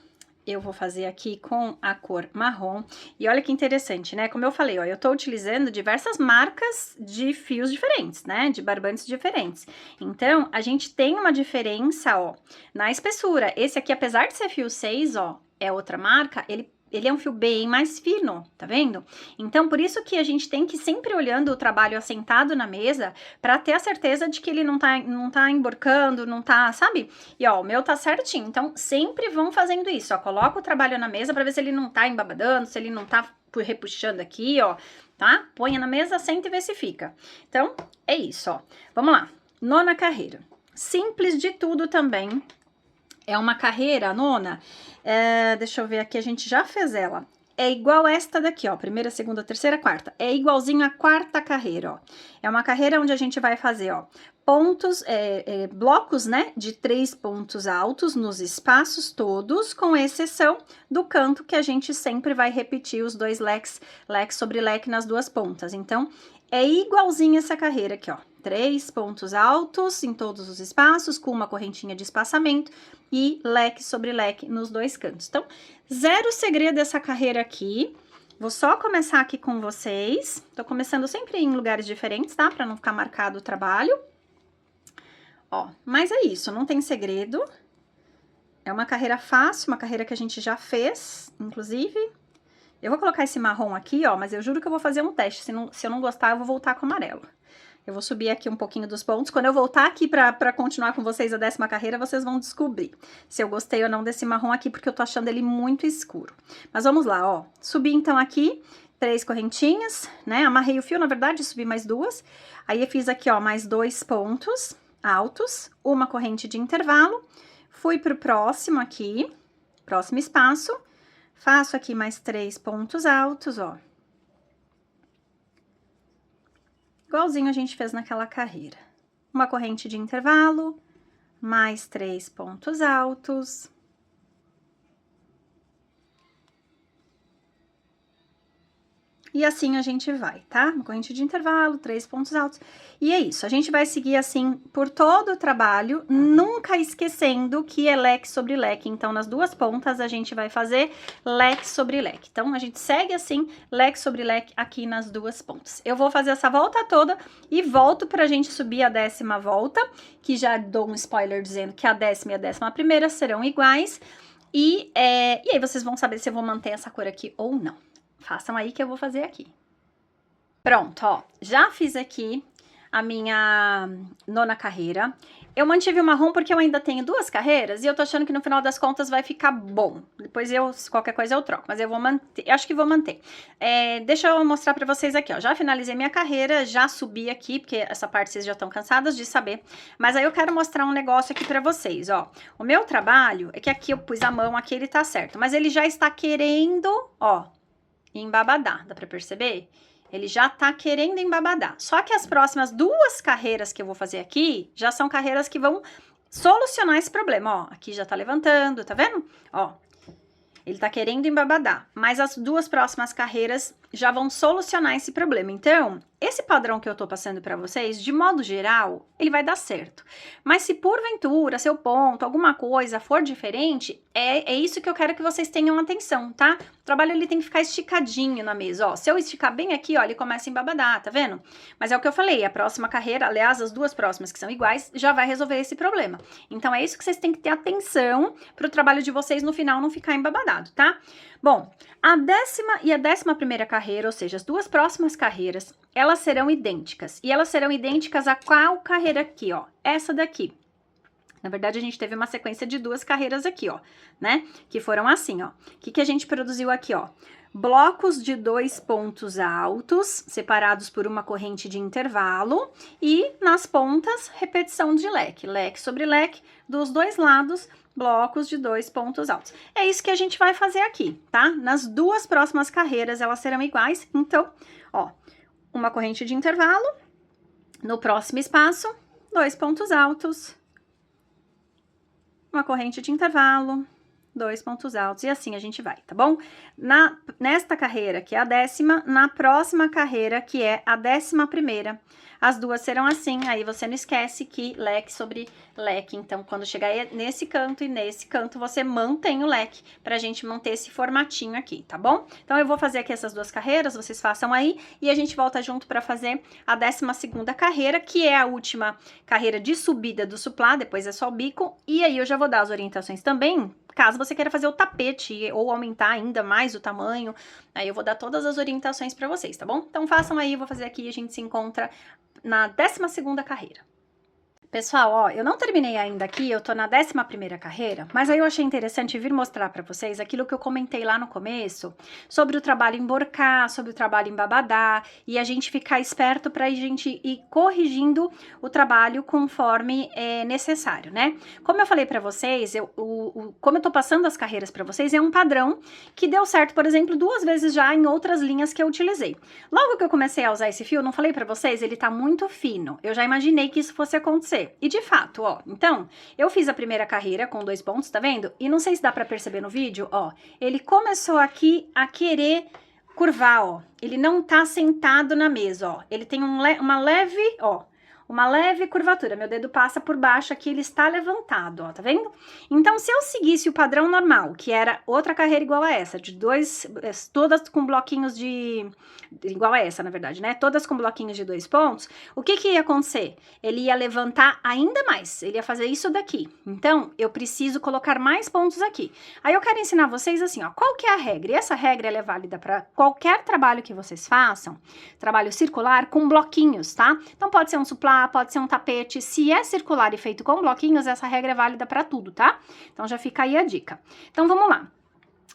eu vou fazer aqui com a cor marrom. E olha que interessante, né? Como eu falei, ó, eu tô utilizando diversas marcas de fios diferentes, né? De barbantes diferentes. Então, a gente tem uma diferença, ó, na espessura. Esse aqui, apesar de ser fio 6, ó, é outra marca, ele é um fio bem mais fino, tá vendo? Então, por isso que a gente tem que ir sempre olhando o trabalho assentado na mesa para ter a certeza de que ele não tá emborcando, não tá, sabe? E ó, o meu tá certinho. Então, sempre vão fazendo isso, ó. Coloca o trabalho na mesa para ver se ele não tá embabadando, se ele não tá repuxando aqui, ó, tá? Põe na mesa, senta e vê se fica. Então, é isso, ó. Vamos lá. 9ª carreira. Simples de tudo também. É uma carreira, a 9ª, deixa eu ver aqui, a gente já fez ela. É igual esta daqui, ó, 1ª, 2ª, 3ª, 4ª. É igualzinho a 4ª carreira, ó. É uma carreira onde a gente vai fazer, ó, pontos, blocos, né, de 3 pontos altos nos espaços todos, com exceção do canto que a gente sempre vai repetir os 2 leques sobre leque nas 2 pontas. Então, é igualzinho essa carreira aqui, ó. 3 pontos altos em todos os espaços, com uma correntinha de espaçamento e leque sobre leque nos 2 cantos. Então, zero segredo essa carreira aqui. Vou só começar aqui com vocês. Tô começando sempre em lugares diferentes, tá? Pra não ficar marcado o trabalho. Ó, mas é isso, não tem segredo. É uma carreira fácil, uma carreira que a gente já fez, inclusive. Eu vou colocar esse marrom aqui, ó, mas eu juro que eu vou fazer um teste. Se eu não gostar, eu vou voltar com o amarelo. Eu vou subir aqui um pouquinho dos pontos. Quando eu voltar aqui pra continuar com vocês a 10ª carreira, vocês vão descobrir se eu gostei ou não desse marrom aqui, porque eu tô achando ele muito escuro. Mas vamos lá, ó. Subi então aqui 3 correntinhas, né? Amarrei o fio, na verdade, subi mais 2. Aí eu fiz aqui, ó, mais 2 pontos altos, uma corrente de intervalo. Fui pro próximo aqui, próximo espaço. Faço aqui mais 3 pontos altos, ó. Igualzinho a gente fez naquela carreira. Uma corrente de intervalo, mais 3 pontos altos. E assim a gente vai, tá? Uma corrente de intervalo, 3 pontos altos. E é isso, a gente vai seguir assim por todo o trabalho, nunca esquecendo que é leque sobre leque. Então, nas 2 pontas, a gente vai fazer leque sobre leque. Então, a gente segue assim, leque sobre leque aqui nas 2 pontas. Eu vou fazer essa volta toda e volto pra gente subir a 10ª volta, que já dou um spoiler dizendo que a 10ª e a 11ª serão iguais. E aí vocês vão saber se eu vou manter essa cor aqui ou não. Façam aí que eu vou fazer aqui. Pronto, ó, já fiz aqui a minha 9ª carreira. Eu mantive o marrom porque eu ainda tenho 2 carreiras e eu tô achando que no final das contas vai ficar bom. Depois qualquer coisa eu troco, mas eu vou manter, eu acho que vou manter. Deixa eu mostrar pra vocês aqui, ó, já finalizei minha carreira, já subi aqui, porque essa parte vocês já estão cansadas de saber, mas aí eu quero mostrar um negócio aqui pra vocês, ó. O meu trabalho é que aqui eu pus a mão, aqui ele tá certo, mas ele já está querendo, ó, embabadar, dá pra perceber? Ele já tá querendo embabadar. Só que as próximas 2 carreiras que eu vou fazer aqui, já são carreiras que vão solucionar esse problema, ó. Aqui já tá levantando, tá vendo? Ó, ele tá querendo embabadar. Mas as 2 próximas carreiras já vão solucionar esse problema. Então, esse padrão que eu tô passando pra vocês, de modo geral, ele vai dar certo. Mas se porventura, seu ponto, alguma coisa for diferente, é isso que eu quero que vocês tenham atenção, tá? O trabalho, ele tem que ficar esticadinho na mesa, ó. Se eu esticar bem aqui, ó, ele começa a embabadar, tá vendo? Mas é o que eu falei, a próxima carreira, aliás, as 2 próximas que são iguais, já vai resolver esse problema. Então, é isso que vocês têm que ter atenção pro trabalho de vocês no final não ficar embabadado, tá? Bom, a 10ª e a 11ª carreira, ou seja, as 2 próximas carreiras, elas serão idênticas. E elas serão idênticas a qual carreira aqui, ó? Essa daqui. Na verdade, a gente teve uma sequência de 2 carreiras aqui, ó, né? Que foram assim, ó. O que a gente produziu aqui, ó? Blocos de 2 pontos altos, separados por uma corrente de intervalo, e nas pontas, repetição de leque. Leque sobre leque, dos 2 lados, blocos de 2 pontos altos. É isso que a gente vai fazer aqui, tá? Nas 2 próximas carreiras, elas serão iguais. Então, ó, uma corrente de intervalo, no próximo espaço, 2 pontos altos, uma corrente de intervalo, 2 pontos altos, e assim a gente vai, tá bom? Nesta carreira, que é a 10ª, na próxima carreira, que é a 11ª, as 2 serão assim, aí você não esquece que leque sobre leque, então quando chegar nesse canto e nesse canto, você mantém o leque, pra gente manter esse formatinho aqui, tá bom? Então eu vou fazer aqui essas 2 carreiras, vocês façam aí, e a gente volta junto pra fazer a 12ª carreira, que é a última carreira de subida do suplá, depois é só o bico, e aí eu já vou dar as orientações também, caso você queira fazer o tapete ou aumentar ainda mais o tamanho, aí eu vou dar todas as orientações para vocês, tá bom? Então façam aí, eu vou fazer aqui e a gente se encontra na 12ª carreira. Pessoal, ó, eu não terminei ainda aqui, eu tô na 11ª carreira, mas aí eu achei interessante vir mostrar pra vocês aquilo que eu comentei lá no começo, sobre o trabalho em borcar, sobre o trabalho em babadá, e a gente ficar esperto pra gente ir corrigindo o trabalho conforme é necessário, né? Como eu falei pra vocês, como eu tô passando as carreiras pra vocês, é um padrão que deu certo, por exemplo, 2 vezes já em outras linhas que eu utilizei. Logo que eu comecei a usar esse fio, não falei pra vocês, ele tá muito fino, eu já imaginei que isso fosse acontecer. E de fato, ó, então, eu fiz a primeira carreira com 2 pontos, tá vendo? E não sei se dá pra perceber no vídeo, ó, ele começou aqui a querer curvar, ó, ele não tá sentado na mesa, ó, ele tem uma leve curvatura, meu dedo passa por baixo aqui, ele está levantado, ó, tá vendo? Então, se eu seguisse o padrão normal, que era outra carreira igual a essa, de 2, todas com bloquinhos igual a essa, na verdade, né? Todas com bloquinhos de 2 pontos, o que ia acontecer? Ele ia levantar ainda mais, ele ia fazer isso daqui. Então, eu preciso colocar mais pontos aqui. Aí eu quero ensinar vocês assim, ó, qual que é a regra? E essa regra, ela é válida para qualquer trabalho que vocês façam, trabalho circular com bloquinhos, tá? Então, pode ser um suplá, pode ser um tapete, se é circular e feito com bloquinhos, essa regra é válida para tudo, tá? Então, já fica aí a dica. Então, vamos lá.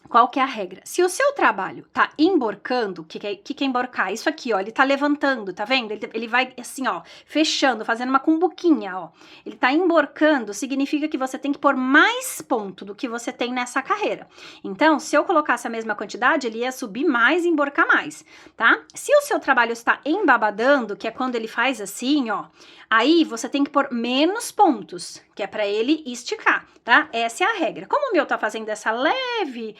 Qual que é a regra? Se o seu trabalho tá emborcando, o que é emborcar? Isso aqui, ó, ele tá levantando, tá vendo? Ele vai assim, ó, fechando, fazendo uma cumbuquinha, ó. Ele tá emborcando, significa que você tem que pôr mais ponto do que você tem nessa carreira. Então, se eu colocasse a mesma quantidade, ele ia subir mais e emborcar mais, tá? Se o seu trabalho está embabadando, que é quando ele faz assim, ó, aí você tem que pôr menos pontos, que é para ele esticar, tá? Essa é a regra. Como o meu tá fazendo essa leve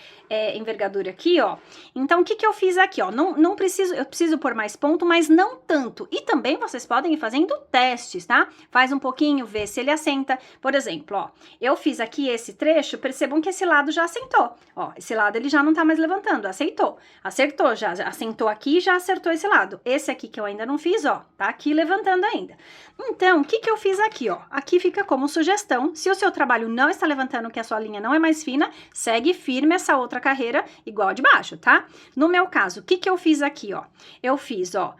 envergadura aqui, ó, então o que eu fiz aqui, ó, não preciso, eu preciso pôr mais ponto, mas não tanto. E também vocês podem ir fazendo testes, tá? Faz um pouquinho, vê se ele assenta. Por exemplo, ó, eu fiz aqui esse trecho, percebam que esse lado já assentou, ó, esse lado ele já não tá mais levantando, acertou, já assentou aqui, já acertou esse lado. Esse aqui que eu ainda não fiz, ó, tá aqui levantando ainda. Então, o que eu fiz aqui, ó? Aqui fica como sugestão, se o seu trabalho não está levantando, que a sua linha não é mais fina, segue firme essa outra carreira igual a de baixo, tá? No meu caso, o que eu fiz aqui, ó? Eu fiz, ó,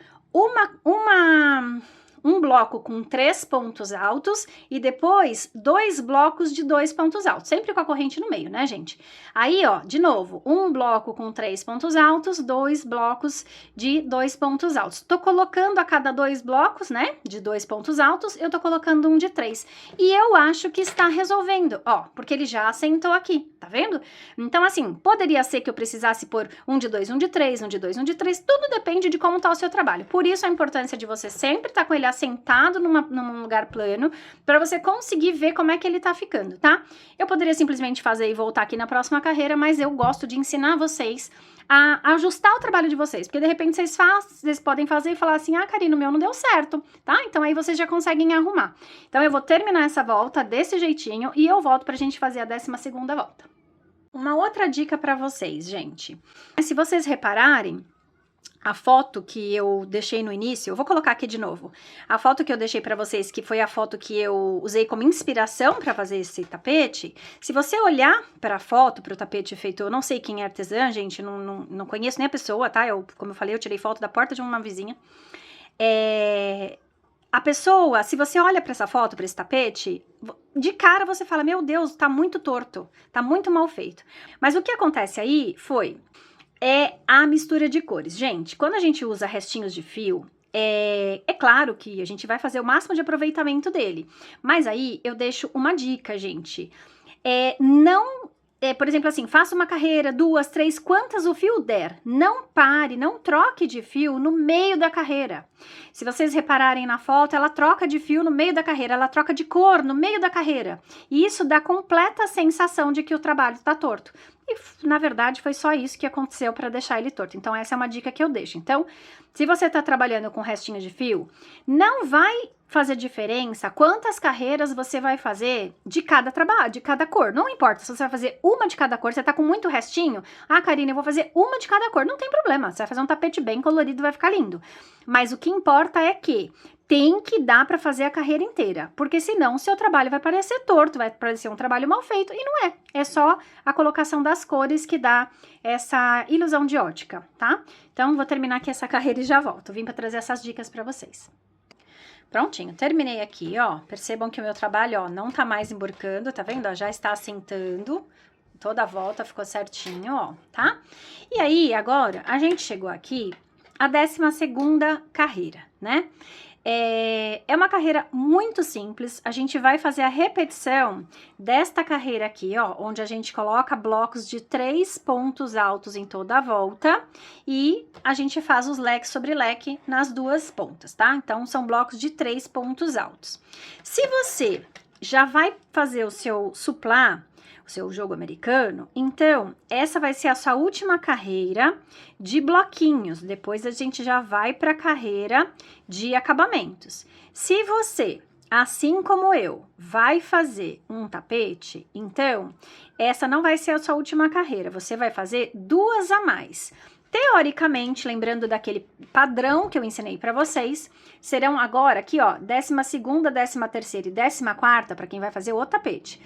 um bloco com 3 pontos altos e depois 2 blocos de 2 pontos altos, sempre com a corrente no meio, né, gente? Aí, ó, de novo, um bloco com 3 pontos altos, 2 blocos de 2 pontos altos. Tô colocando a cada 2 blocos, né, de 2 pontos altos, eu tô colocando um de 3. E eu acho que está resolvendo, ó, porque ele já assentou aqui, tá vendo? Então, assim, poderia ser que eu precisasse pôr um de 2, um de 3, um de 2, um de 3, tudo depende de como tá o seu trabalho. Por isso a importância de você sempre estar com ele assentado num lugar plano, para você conseguir ver como é que ele tá ficando, tá? Eu poderia simplesmente fazer e voltar aqui na próxima carreira, mas eu gosto de ensinar vocês a ajustar o trabalho de vocês, porque de repente vocês podem fazer e falar assim, ah, Karina, o meu não deu certo, tá? Então aí vocês já conseguem arrumar. Então eu vou terminar essa volta desse jeitinho e eu volto pra gente fazer a 12ª volta. Uma outra dica pra vocês, gente, se vocês repararem, a foto que eu deixei no início, eu vou colocar aqui de novo, a foto que eu deixei pra vocês, que foi a foto que eu usei como inspiração pra fazer esse tapete, se você olhar pra foto, pro tapete feito, eu não sei quem é artesã, gente, não conheço nem a pessoa, tá? Como eu falei, eu tirei foto da porta de uma vizinha, a pessoa, se você olha para essa foto, para esse tapete, de cara você fala, meu Deus, tá muito torto, tá muito mal feito. Mas o que acontece aí é a mistura de cores. Gente, quando a gente usa restinhos de fio, é claro que a gente vai fazer o máximo de aproveitamento dele. Mas aí eu deixo uma dica, gente. Não por exemplo, assim, faça uma carreira, 2, 3, quantas o fio der. Não pare, não troque de fio no meio da carreira. Se vocês repararem na foto, ela troca de fio no meio da carreira, ela troca de cor no meio da carreira. E isso dá completa sensação de que o trabalho está torto. E, na verdade, foi só isso que aconteceu para deixar ele torto. Então, essa é uma dica que eu deixo. Então, se você está trabalhando com restinho de fio, não vai fazer diferença quantas carreiras você vai fazer de cada trabalho, de cada cor. Não importa se você vai fazer uma de cada cor, você tá com muito restinho. Ah, Karina, eu vou fazer uma de cada cor. Não tem problema, você vai fazer um tapete bem colorido, vai ficar lindo. Mas o que importa é que tem que dar para fazer a carreira inteira, porque senão o seu trabalho vai parecer torto, vai parecer um trabalho mal feito, e não é. É só a colocação das cores que dá essa ilusão de ótica, tá? Então, vou terminar aqui essa carreira e já volto. Vim para trazer essas dicas para vocês. Prontinho, terminei aqui, ó. Percebam que o meu trabalho, ó, não tá mais emborcando, tá vendo? Ó, já está assentando. Toda a volta ficou certinho, ó, tá? E aí, agora, a gente chegou aqui à 12ª carreira, né? É uma carreira muito simples, a gente vai fazer a repetição desta carreira aqui, ó, onde a gente coloca blocos de 3 pontos altos em toda a volta e a gente faz os leques sobre leque nas 2 pontas, tá? Então, são blocos de 3 pontos altos. Se você já vai fazer o seu suplá, o seu jogo americano, então, essa vai ser a sua última carreira de bloquinhos. Depois a gente já vai para a carreira de acabamentos. Se você, assim como eu, vai fazer um tapete, então, essa não vai ser a sua última carreira. Você vai fazer 2 a mais. Teoricamente, lembrando daquele padrão que eu ensinei para vocês, serão agora aqui, ó, 12ª, 13ª e 14ª, para quem vai fazer o tapete.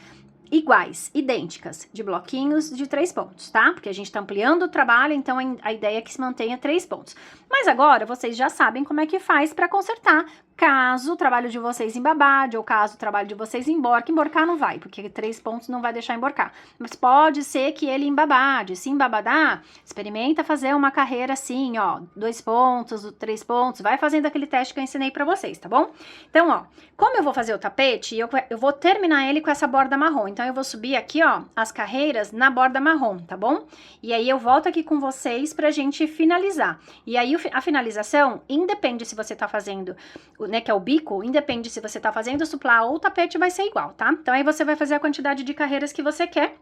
Iguais, idênticas, de bloquinhos de 3 pontos, tá? Porque a gente tá ampliando o trabalho, então a ideia é que se mantenha 3 pontos. Mas agora, vocês já sabem como é que faz para consertar, caso o trabalho de vocês embabade, ou caso o trabalho de vocês emborque. Emborcar não vai, porque 3 pontos não vai deixar emborcar. Mas pode ser que ele embabade. Se embabadar, experimenta fazer uma carreira assim, ó, 2 pontos, 3 pontos, vai fazendo aquele teste que eu ensinei pra vocês, tá bom? Então, ó, como eu vou fazer o tapete, eu vou terminar ele com essa borda marrom. Então, eu vou subir aqui, ó, as carreiras na borda marrom, tá bom? E aí, eu volto aqui com vocês pra gente finalizar. E aí, a finalização, independe se você tá fazendo, né, que é o bico, independe se você tá fazendo suplá ou o tapete, vai ser igual, tá? Então, aí você vai fazer a quantidade de carreiras que você quer.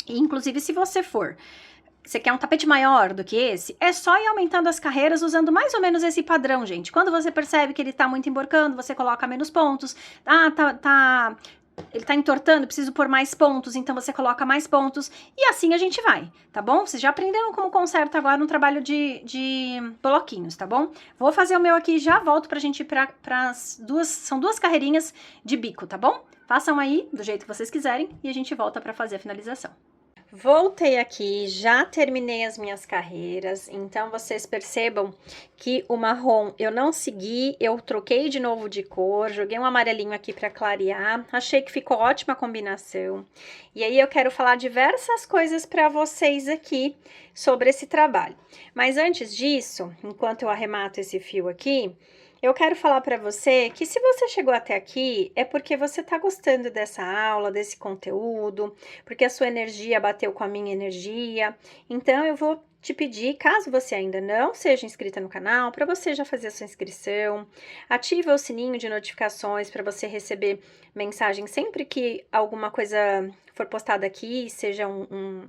E, inclusive, se você quer um tapete maior do que esse, é só ir aumentando as carreiras usando mais ou menos esse padrão, gente. Quando você percebe que ele tá muito emborcando, você coloca menos pontos. Ah, ele tá entortando, preciso pôr mais pontos, então você coloca mais pontos. E assim a gente vai, tá bom? Vocês já aprenderam como conserta agora no trabalho de bloquinhos, tá bom? Vou fazer o meu aqui e já volto pra gente ir pras duas, são 2 carreirinhas de bico, tá bom? Façam aí do jeito que vocês quiserem e a gente volta pra fazer a finalização. Voltei aqui, já terminei as minhas carreiras, então vocês percebam que o marrom eu não segui, eu troquei de novo de cor, joguei um amarelinho aqui para clarear, achei que ficou ótima combinação. E aí eu quero falar diversas coisas para vocês aqui sobre esse trabalho. Mas antes disso, enquanto eu arremato esse fio aqui, eu quero falar para você que se você chegou até aqui, é porque você está gostando dessa aula, desse conteúdo, porque a sua energia bateu com a minha energia. Então, eu vou te pedir, caso você ainda não seja inscrita no canal, para você já fazer a sua inscrição, ativa o sininho de notificações para você receber mensagem sempre que alguma coisa for postada aqui, seja um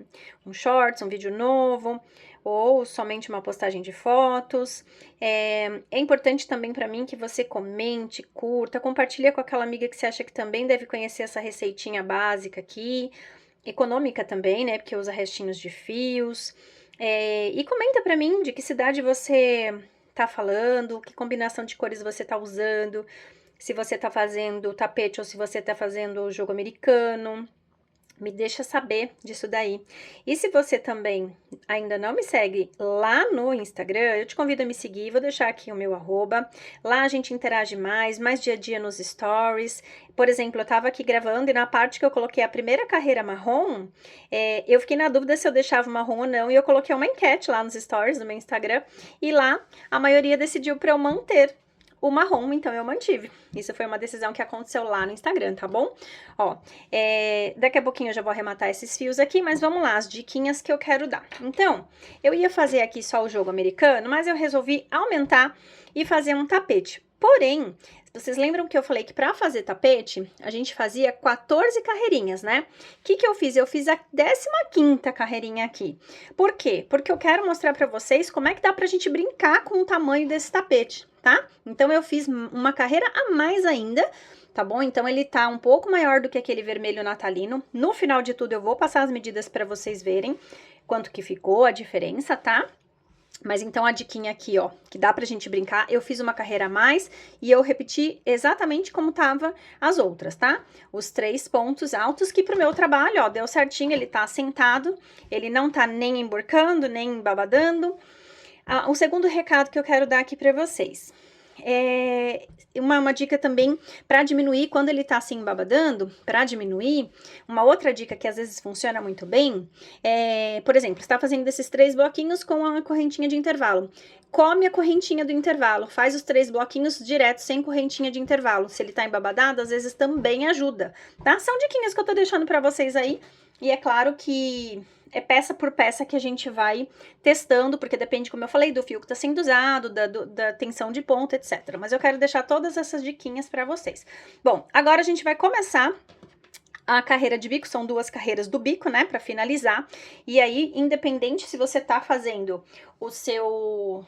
shorts, um vídeo novo, ou somente uma postagem de fotos. É importante também para mim que você comente, curta, compartilha com aquela amiga que você acha que também deve conhecer essa receitinha básica aqui, econômica também, né, porque usa restinhos de fios. E comenta para mim de que cidade você tá falando, que combinação de cores você tá usando, se você tá fazendo tapete ou se você tá fazendo o jogo americano. Me deixa saber disso daí. E se você também ainda não me segue lá no Instagram, eu te convido a me seguir, vou deixar aqui o meu arroba. Lá a gente interage mais dia a dia nos stories. Por exemplo, eu tava aqui gravando e na parte que eu coloquei a primeira carreira marrom, eu fiquei na dúvida se eu deixava marrom ou não, e eu coloquei uma enquete lá nos stories do meu Instagram, e lá a maioria decidiu para eu manter o marrom, então eu mantive. Isso foi uma decisão que aconteceu lá no Instagram, tá bom? Ó, daqui a pouquinho eu já vou arrematar esses fios aqui, mas vamos lá, as diquinhas que eu quero dar. Então, eu ia fazer aqui só o jogo americano, mas eu resolvi aumentar e fazer um tapete. Porém, vocês lembram que eu falei que para fazer tapete, a gente fazia 14 carreirinhas, né? O que eu fiz? Eu fiz a 15ª carreirinha aqui. Por quê? Porque eu quero mostrar para vocês como é que dá pra gente brincar com o tamanho desse tapete, tá? Então, eu fiz uma carreira a mais ainda, tá bom? Então, ele tá um pouco maior do que aquele vermelho natalino. No final de tudo, eu vou passar as medidas para vocês verem quanto que ficou a diferença, tá? Mas então a diquinha aqui, ó, que dá pra gente brincar, eu fiz uma carreira a mais e eu repeti exatamente como tava as outras, tá? Os 3 pontos altos que pro meu trabalho, ó, deu certinho, ele tá assentado, ele não tá nem emborcando, nem embabadando. O segundo recado que eu quero dar aqui pra vocês. Uma dica também para diminuir quando ele tá assim babadando, para diminuir, uma outra dica que às vezes funciona muito bem, por exemplo, está fazendo esses 3 bloquinhos com a correntinha de intervalo. Come a correntinha do intervalo, faz os 3 bloquinhos direto, sem correntinha de intervalo. Se ele tá embabadado, às vezes também ajuda, tá? São diquinhas que eu tô deixando para vocês aí, e é claro que é peça por peça que a gente vai testando, porque depende, como eu falei, do fio que tá sendo usado, da tensão de ponta, etc. Mas eu quero deixar todas essas diquinhas para vocês. Bom, agora a gente vai começar a carreira de bico, são 2 carreiras do bico, né, para finalizar. E aí, independente se você tá fazendo o seu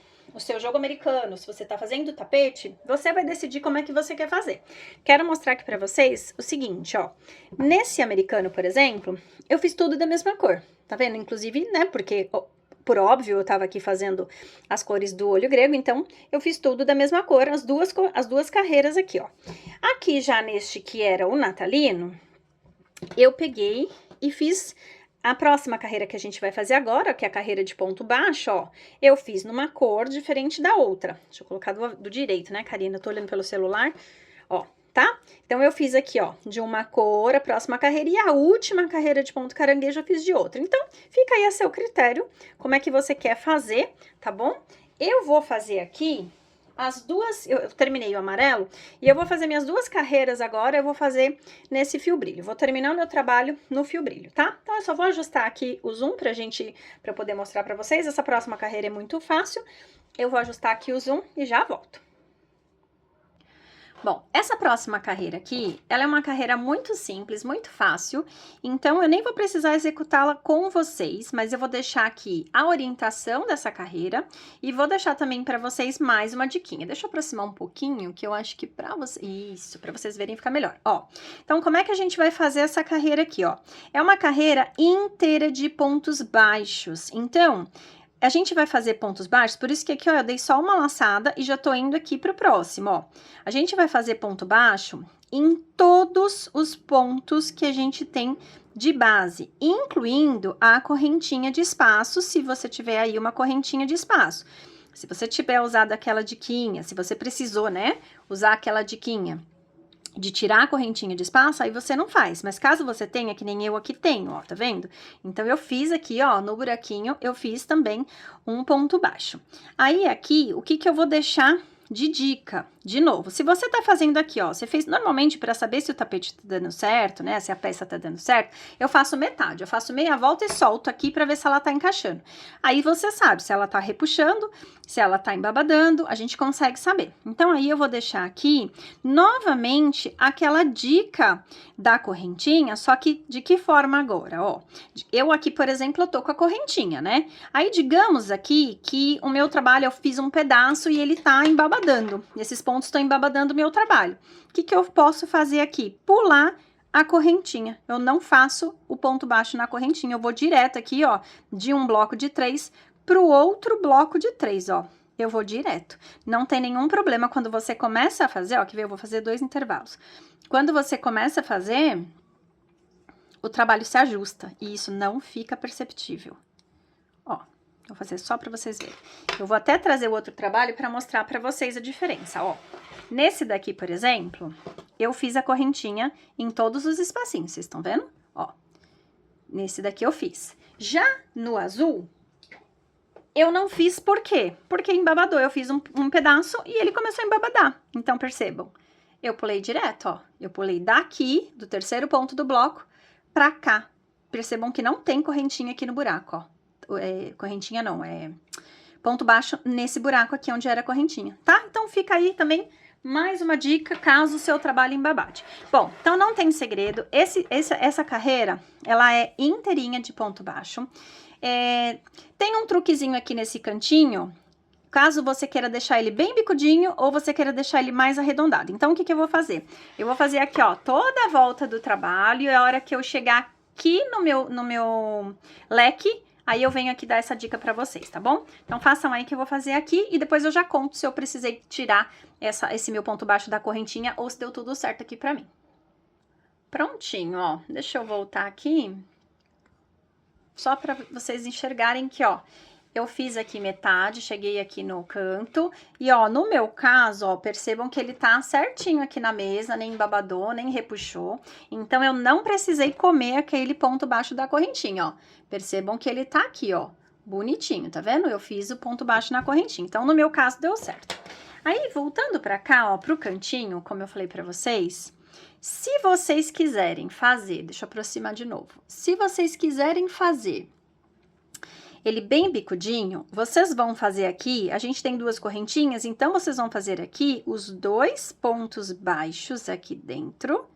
jogo americano, se você tá fazendo o tapete, você vai decidir como é que você quer fazer. Quero mostrar aqui pra vocês o seguinte, ó. Nesse americano, por exemplo, eu fiz tudo da mesma cor, tá vendo? Inclusive, né, porque, por óbvio, eu tava aqui fazendo as cores do olho grego, então eu fiz tudo da mesma cor, as duas carreiras aqui, ó. Aqui já neste que era o natalino, eu peguei e fiz a próxima carreira que a gente vai fazer agora, que é a carreira de ponto baixo, ó, eu fiz numa cor diferente da outra. Deixa eu colocar do direito, né, Karina? Eu tô olhando pelo celular, ó, tá? Então, eu fiz aqui, ó, de uma cor a próxima carreira e a última carreira de ponto caranguejo eu fiz de outra. Então, fica aí a seu critério como é que você quer fazer, tá bom? Eu vou fazer aqui as duas, eu terminei o amarelo, e eu vou fazer minhas 2 carreiras agora, eu vou fazer nesse fio brilho. Vou terminar o meu trabalho no fio brilho, tá? Então, eu só vou ajustar aqui o zoom pra eu poder mostrar pra vocês. Essa próxima carreira é muito fácil. Eu vou ajustar aqui o zoom e já volto. Bom, essa próxima carreira aqui, ela é uma carreira muito simples, muito fácil, então eu nem vou precisar executá-la com vocês, mas eu vou deixar aqui a orientação dessa carreira e vou deixar também para vocês mais uma diquinha. Deixa eu aproximar um pouquinho, que eu acho que para vocês, isso, para vocês verem ficar melhor. Ó, então como é que a gente vai fazer essa carreira aqui, ó? É uma carreira inteira de pontos baixos, então a gente vai fazer pontos baixos, por isso que aqui, ó, eu dei só uma laçada e já tô indo aqui pro próximo, ó. A gente vai fazer ponto baixo em todos os pontos que a gente tem de base, incluindo a correntinha de espaço, se você tiver aí uma correntinha de espaço. Se você tiver usado aquela diquinha, se você precisou, né, usar aquela diquinha de tirar a correntinha de espaço, aí você não faz. Mas caso você tenha, que nem eu aqui tenho, ó, tá vendo? Então, eu fiz aqui, ó, no buraquinho, eu fiz também um ponto baixo. Aí, aqui, o que que eu vou deixar de dica? De novo, se você tá fazendo aqui, ó, você fez normalmente para saber se o tapete tá dando certo, né, se a peça tá dando certo, eu faço metade, eu faço meia volta e solto aqui para ver se ela tá encaixando. Aí você sabe se ela tá repuxando, se ela tá embabadando, a gente consegue saber. Então, aí eu vou deixar aqui, novamente, aquela dica da correntinha, só que de que forma agora, ó? Eu aqui, por exemplo, eu tô com a correntinha, né? Aí, digamos aqui que o meu trabalho, eu fiz um pedaço e ele tá embabadando, esses pontos estão embabadando o meu trabalho. O que que eu posso fazer aqui? Pular a correntinha. Eu não faço o ponto baixo na correntinha, eu vou direto aqui, ó, de um bloco de 3 pro outro bloco de 3, ó. Eu vou direto. Não tem nenhum problema quando você começa a fazer, ó, que eu vou fazer 2 intervalos. Quando você começa a fazer o trabalho se ajusta e isso não fica perceptível. Ó, vou fazer só para vocês verem. Eu vou até trazer o outro trabalho para mostrar para vocês a diferença, ó. Nesse daqui, por exemplo, eu fiz a correntinha em todos os espacinhos, vocês estão vendo? Ó, nesse daqui eu fiz. Já no azul, eu não fiz por quê? Porque embabadou, eu fiz um pedaço e ele começou a embabadar. Então, percebam, eu pulei direto, ó. Eu pulei daqui, do terceiro ponto do bloco, pra cá. Percebam que não tem correntinha aqui no buraco, ó. Correntinha não, ponto baixo nesse buraco aqui onde era a correntinha, tá? Então, fica aí também mais uma dica, caso o seu trabalho embabade. Bom, então não tem segredo, essa carreira, ela é inteirinha de ponto baixo. Tem um truquezinho aqui nesse cantinho, caso você queira deixar ele bem bicudinho ou você queira deixar ele mais arredondado. Então, o que eu vou fazer? Eu vou fazer aqui, ó, toda a volta do trabalho e a hora que eu chegar aqui no meu leque, aí eu venho aqui dar essa dica pra vocês, tá bom? Então, façam aí que eu vou fazer aqui e depois eu já conto se eu precisei tirar esse meu ponto baixo da correntinha ou se deu tudo certo aqui pra mim. Prontinho, ó. Deixa eu voltar aqui. Só pra vocês enxergarem que, ó, eu fiz aqui metade, cheguei aqui no canto. E, ó, no meu caso, ó, percebam que ele tá certinho aqui na mesa, nem embabadou, nem repuxou. Então, eu não precisei comer aquele ponto baixo da correntinha, ó. Percebam que ele tá aqui, ó, bonitinho, tá vendo? Eu fiz o ponto baixo na correntinha. Então, no meu caso, deu certo. Aí, voltando pra cá, ó, pro cantinho, como eu falei pra vocês, se vocês quiserem fazer, deixa eu aproximar de novo. Se vocês quiserem fazer ele bem bicudinho, vocês vão fazer aqui, a gente tem duas correntinhas, então vocês vão fazer aqui os 2 pontos baixos aqui dentro.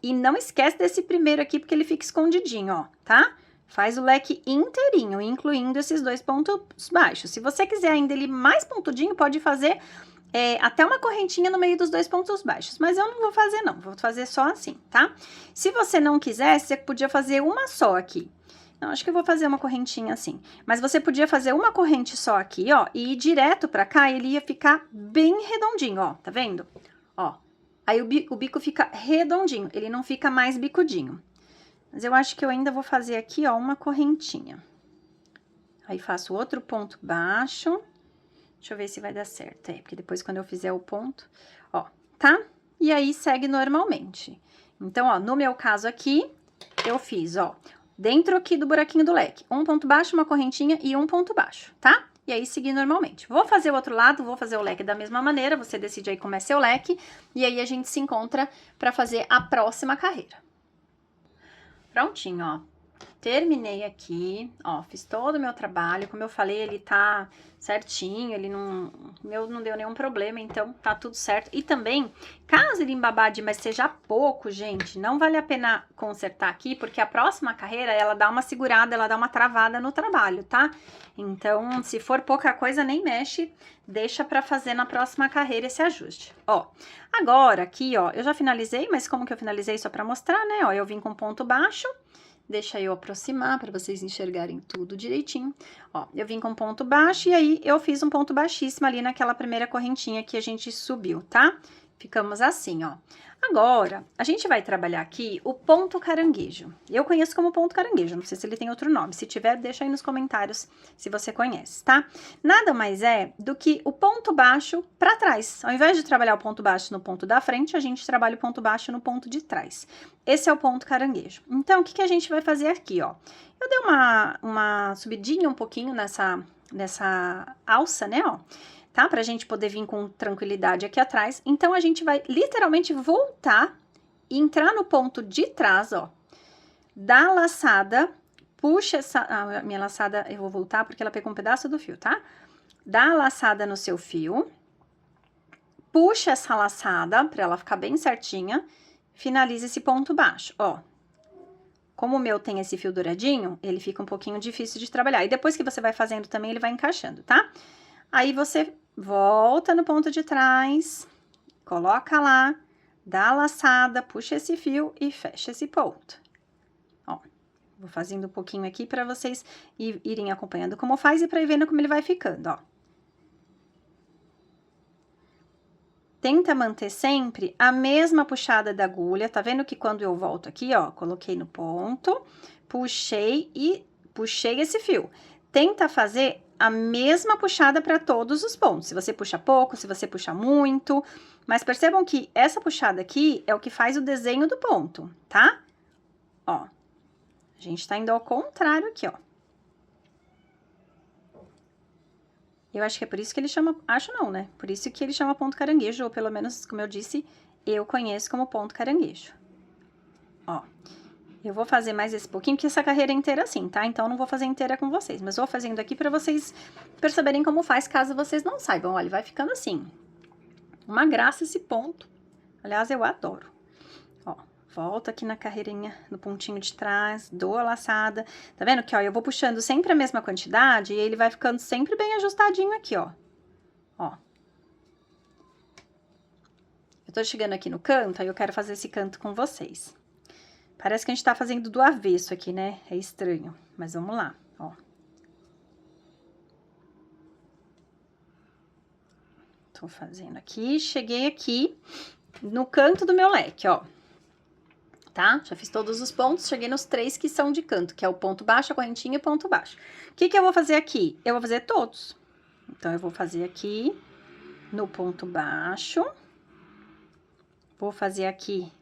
E não esquece desse primeiro aqui, porque ele fica escondidinho, ó, tá? Faz o leque inteirinho, incluindo esses 2 pontos baixos. Se você quiser ainda ele mais pontudinho, pode fazer até uma correntinha no meio dos 2 pontos baixos. Mas eu não vou fazer, não. Vou fazer só assim, tá? Se você não quiser, você podia fazer uma só aqui. Não, acho que eu vou fazer uma correntinha assim. Mas você podia fazer uma corrente só aqui, ó, e ir direto pra cá, ele ia ficar bem redondinho, ó, tá vendo? Ó, aí o bico fica redondinho, ele não fica mais bicudinho. Mas eu acho que eu ainda vou fazer aqui, ó, uma correntinha. Aí, faço outro ponto baixo. Deixa eu ver se vai dar certo. Porque depois, quando eu fizer o ponto, ó, tá? E aí, segue normalmente. Então, ó, no meu caso aqui, eu fiz, ó, dentro aqui do buraquinho do leque, um ponto baixo, uma correntinha e um ponto baixo, tá? E aí, seguir normalmente. Vou fazer o outro lado, vou fazer o leque da mesma maneira, você decide aí como é seu leque, e aí a gente se encontra pra fazer a próxima carreira. Prontinho, ó. Terminei aqui, ó, fiz todo o meu trabalho, como eu falei, ele tá certinho, ele não deu nenhum problema, então tá tudo certo. E também, caso ele embabade, mas seja pouco, gente, não vale a pena consertar aqui, porque a próxima carreira, ela dá uma segurada, ela dá uma travada no trabalho, tá? Então, se for pouca coisa, nem mexe, deixa pra fazer na próxima carreira esse ajuste. Ó, agora aqui, ó, eu já finalizei, mas como que eu finalizei só pra mostrar, né? Ó, eu vim com ponto baixo. Deixa eu aproximar para vocês enxergarem tudo direitinho. Ó, eu vim com ponto baixo e aí eu fiz um ponto baixíssimo ali naquela primeira correntinha que a gente subiu, tá? Ficamos assim, ó. Agora, a gente vai trabalhar aqui o ponto caranguejo. Eu conheço como ponto caranguejo, não sei se ele tem outro nome. Se tiver, deixa aí nos comentários se você conhece, tá? Nada mais é do que o ponto baixo para trás. Ao invés de trabalhar o ponto baixo no ponto da frente, a gente trabalha o ponto baixo no ponto de trás. Esse é o ponto caranguejo. Então, o que a gente vai fazer aqui, ó? Eu dei uma subidinha um pouquinho nessa alça, né, ó? Tá? Pra gente poder vir com tranquilidade aqui atrás. Então, a gente vai literalmente voltar e entrar no ponto de trás, ó. Dá a laçada, puxa essa... a minha laçada, eu vou voltar porque ela pegou um pedaço do fio, tá? Dá a laçada no seu fio. Puxa essa laçada pra ela ficar bem certinha. Finaliza esse ponto baixo, ó. Como o meu tem esse fio douradinho, ele fica um pouquinho difícil de trabalhar. E depois que você vai fazendo também, ele vai encaixando, tá? Aí, você volta no ponto de trás, coloca lá, dá a laçada, puxa esse fio e fecha esse ponto. Ó, vou fazendo um pouquinho aqui pra vocês irem acompanhando como faz e pra ir vendo como ele vai ficando, ó. tenta manter sempre a mesma puxada da agulha, tá vendo que quando eu volto aqui, ó, coloquei no ponto, puxei e puxei esse fio. Tenta fazer a mesma puxada para todos os pontos, se você puxa pouco, se você puxa muito, mas percebam que essa puxada aqui é o que faz o desenho do ponto, tá? Ó, a gente tá indo ao contrário aqui, ó. Eu acho que é por isso que ele chama, acho não, né? Por isso que ele chama ponto caranguejo, ou pelo menos, como eu disse, eu conheço como ponto caranguejo. Ó, eu vou fazer mais esse pouquinho, porque essa carreira é inteira assim, tá? Então, eu não vou fazer inteira com vocês, mas vou fazendo aqui pra vocês perceberem como faz, caso vocês não saibam. Olha, vai ficando assim. Uma graça esse ponto. Aliás, eu adoro. Ó, volto aqui na carreirinha, no pontinho de trás, dou a laçada. Tá vendo que, ó, eu vou puxando sempre a mesma quantidade e ele vai ficando sempre bem ajustadinho aqui, ó. Ó. Eu tô chegando aqui no canto, aí eu quero fazer esse canto com vocês. Parece que a gente tá fazendo do avesso aqui, né? É estranho, mas vamos lá, ó. Tô fazendo aqui, cheguei aqui no canto do meu leque, ó. Tá? Já fiz todos os pontos, cheguei nos 3 que são de canto, que é o ponto baixo, a correntinha e o ponto baixo. O que que eu vou fazer aqui? Eu vou fazer todos. Então, eu vou fazer aqui no ponto baixo. Vou fazer aqui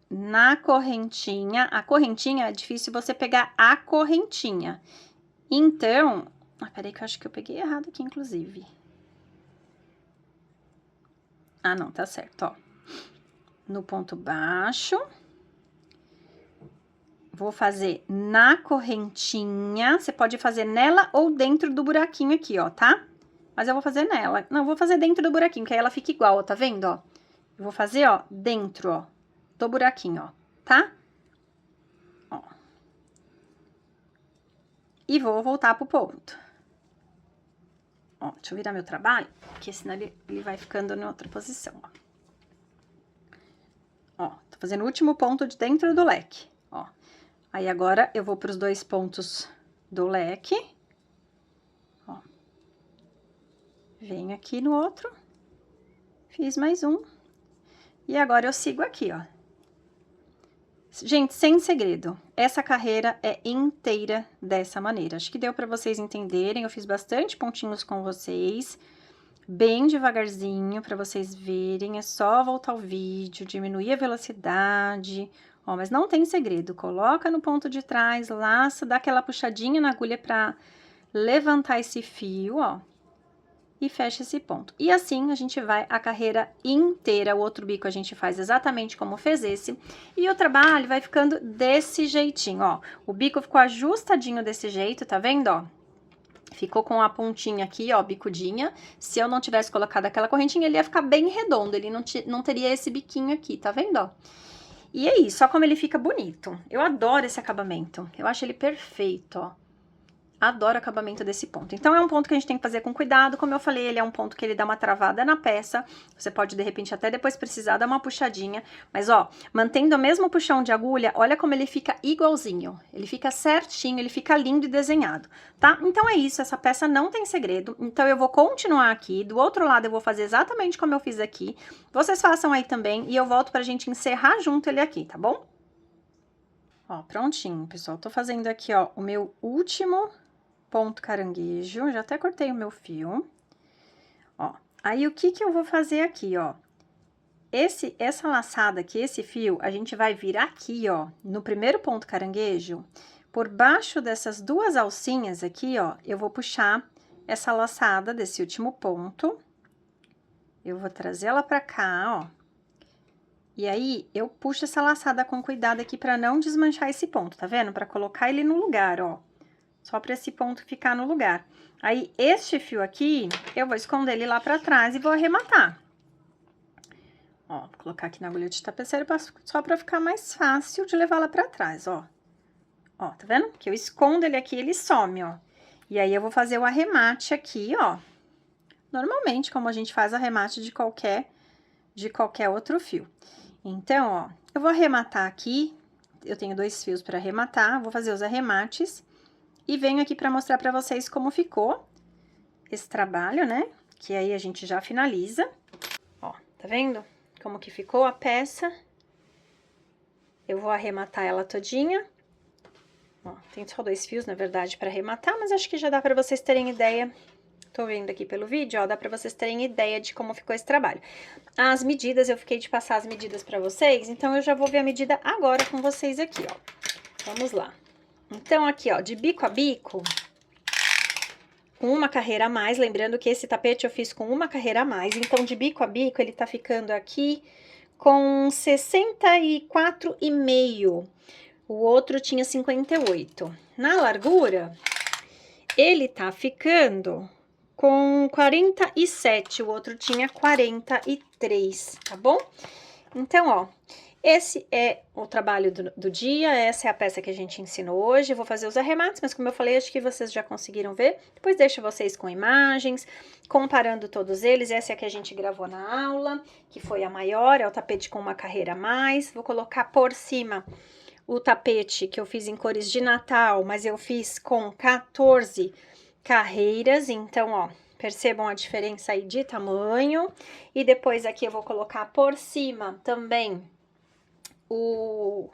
na correntinha. A correntinha é difícil você pegar a correntinha. Então, peraí que eu acho que eu peguei errado aqui, inclusive. Ah, não, tá certo, ó. No ponto baixo. Vou fazer na correntinha. Você pode fazer nela ou dentro do buraquinho aqui, ó, tá? Mas eu vou fazer nela. Não, vou fazer dentro do buraquinho, que aí ela fica igual, ó, tá vendo, ó? Eu vou fazer, ó, dentro, ó, do buraquinho, ó, tá? Ó. E vou voltar pro ponto. Ó, deixa eu virar meu trabalho, porque senão ele vai ficando em outra posição, ó. Ó, tô fazendo o último ponto de dentro do leque, ó. Aí, agora, eu vou pros 2 pontos do leque. Ó. Venho aqui no outro. Fiz mais um. E agora, eu sigo aqui, ó. Gente, sem segredo, essa carreira é inteira dessa maneira. Acho que deu pra vocês entenderem, eu fiz bastante pontinhos com vocês, bem devagarzinho, pra vocês verem. É só voltar o vídeo, diminuir a velocidade, ó, mas não tem segredo. Coloca no ponto de trás, laça, dá aquela puxadinha na agulha pra levantar esse fio, ó. E fecha esse ponto. E assim, a gente vai a carreira inteira. O outro bico a gente faz exatamente como fez esse. E o trabalho vai ficando desse jeitinho, ó. O bico ficou ajustadinho desse jeito, tá vendo, ó? Ficou com a pontinha aqui, ó, bicudinha. Se eu não tivesse colocado aquela correntinha, ele ia ficar bem redondo. Ele não teria esse biquinho aqui, tá vendo, ó? E é isso, ó como ele fica bonito. Eu adoro esse acabamento. Eu acho ele perfeito, ó. Adoro o acabamento desse ponto. Então, é um ponto que a gente tem que fazer com cuidado. Como eu falei, ele é um ponto que ele dá uma travada na peça. Você pode, de repente, até depois precisar dar uma puxadinha. Mas, ó, mantendo o mesmo puxão de agulha, olha como ele fica igualzinho. Ele fica certinho, ele fica lindo e desenhado, tá? Então, é isso. Essa peça não tem segredo. Então, eu vou continuar aqui. Do outro lado, eu vou fazer exatamente como eu fiz aqui. Vocês façam aí também. E eu volto pra gente encerrar junto ele aqui, tá bom? Ó, prontinho, pessoal. Tô fazendo aqui, ó, o meu último ponto caranguejo, já até cortei o meu fio, ó. Aí, o que que eu vou fazer aqui, ó? Essa laçada aqui, esse fio, a gente vai vir aqui, ó, no primeiro ponto caranguejo, por baixo dessas 2 alcinhas aqui, ó, eu vou puxar essa laçada desse último ponto. Eu vou trazer ela pra cá, ó. E aí, eu puxo essa laçada com cuidado aqui pra não desmanchar esse ponto, tá vendo? Pra colocar ele no lugar, ó. Só pra esse ponto ficar no lugar. Aí, este fio aqui, eu vou esconder ele lá pra trás e vou arrematar. Ó, vou colocar aqui na agulha de tapeceiro só pra ficar mais fácil de levar lá pra trás, ó. Ó, tá vendo? Que eu escondo ele aqui, ele some, ó. E aí, eu vou fazer o arremate aqui, ó. Normalmente, como a gente faz arremate de qualquer outro fio. Então, ó, eu vou arrematar aqui. Eu tenho 2 fios pra arrematar, vou fazer os arremates. E venho aqui pra mostrar pra vocês como ficou esse trabalho, né? que aí a gente já finaliza. Ó, tá vendo como que ficou a peça? Eu vou arrematar ela todinha. Ó, tem só 2 fios, na verdade, para arrematar, mas acho que já dá para vocês terem ideia. Tô vendo aqui pelo vídeo, ó, dá para vocês terem ideia de como ficou esse trabalho. As medidas, eu fiquei de passar as medidas para vocês, então eu já vou ver a medida agora com vocês aqui, ó. Vamos lá. Então, aqui, ó, de bico a bico, com uma carreira a mais, lembrando que esse tapete eu fiz com uma carreira a mais, então de bico a bico ele tá ficando aqui com 64,5. O outro tinha 58. Na largura, ele tá ficando com 47, o outro tinha 43, tá bom? Então, ó, esse é o trabalho do dia, essa é a peça que a gente ensinou hoje. Eu vou fazer os arremates, mas como eu falei, acho que vocês já conseguiram ver. Depois deixo vocês com imagens, comparando todos eles. Essa é a que a gente gravou na aula, que foi a maior, é o tapete com uma carreira a mais. Vou colocar por cima o tapete que eu fiz em cores de Natal, mas eu fiz com 14 carreiras, então, ó, percebam a diferença aí de tamanho. E depois aqui eu vou colocar por cima também o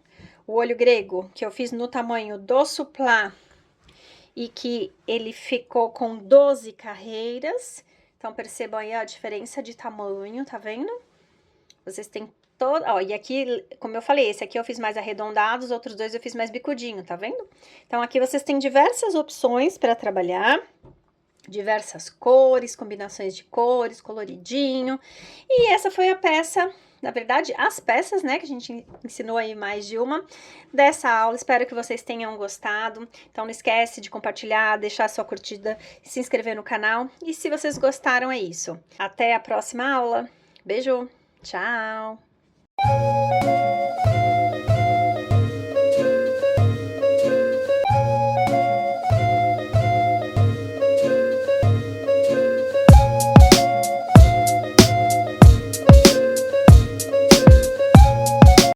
olho grego, que eu fiz no tamanho do suplá, e que ele ficou com 12 carreiras. Então, percebam aí a diferença de tamanho, tá vendo? Vocês têm todo, ó, e aqui, como eu falei, esse aqui eu fiz mais arredondado, os outros dois eu fiz mais bicudinho, tá vendo? Então, aqui vocês têm diversas opções para trabalhar, diversas cores, combinações de cores, coloridinho. E essa foi a peça, na verdade, as peças, né, que a gente ensinou aí mais de uma dessa aula. Espero que vocês tenham gostado. Então, não esquece de compartilhar, deixar sua curtida, se inscrever no canal. E se vocês gostaram, é isso. Até a próxima aula. Beijo! Tchau!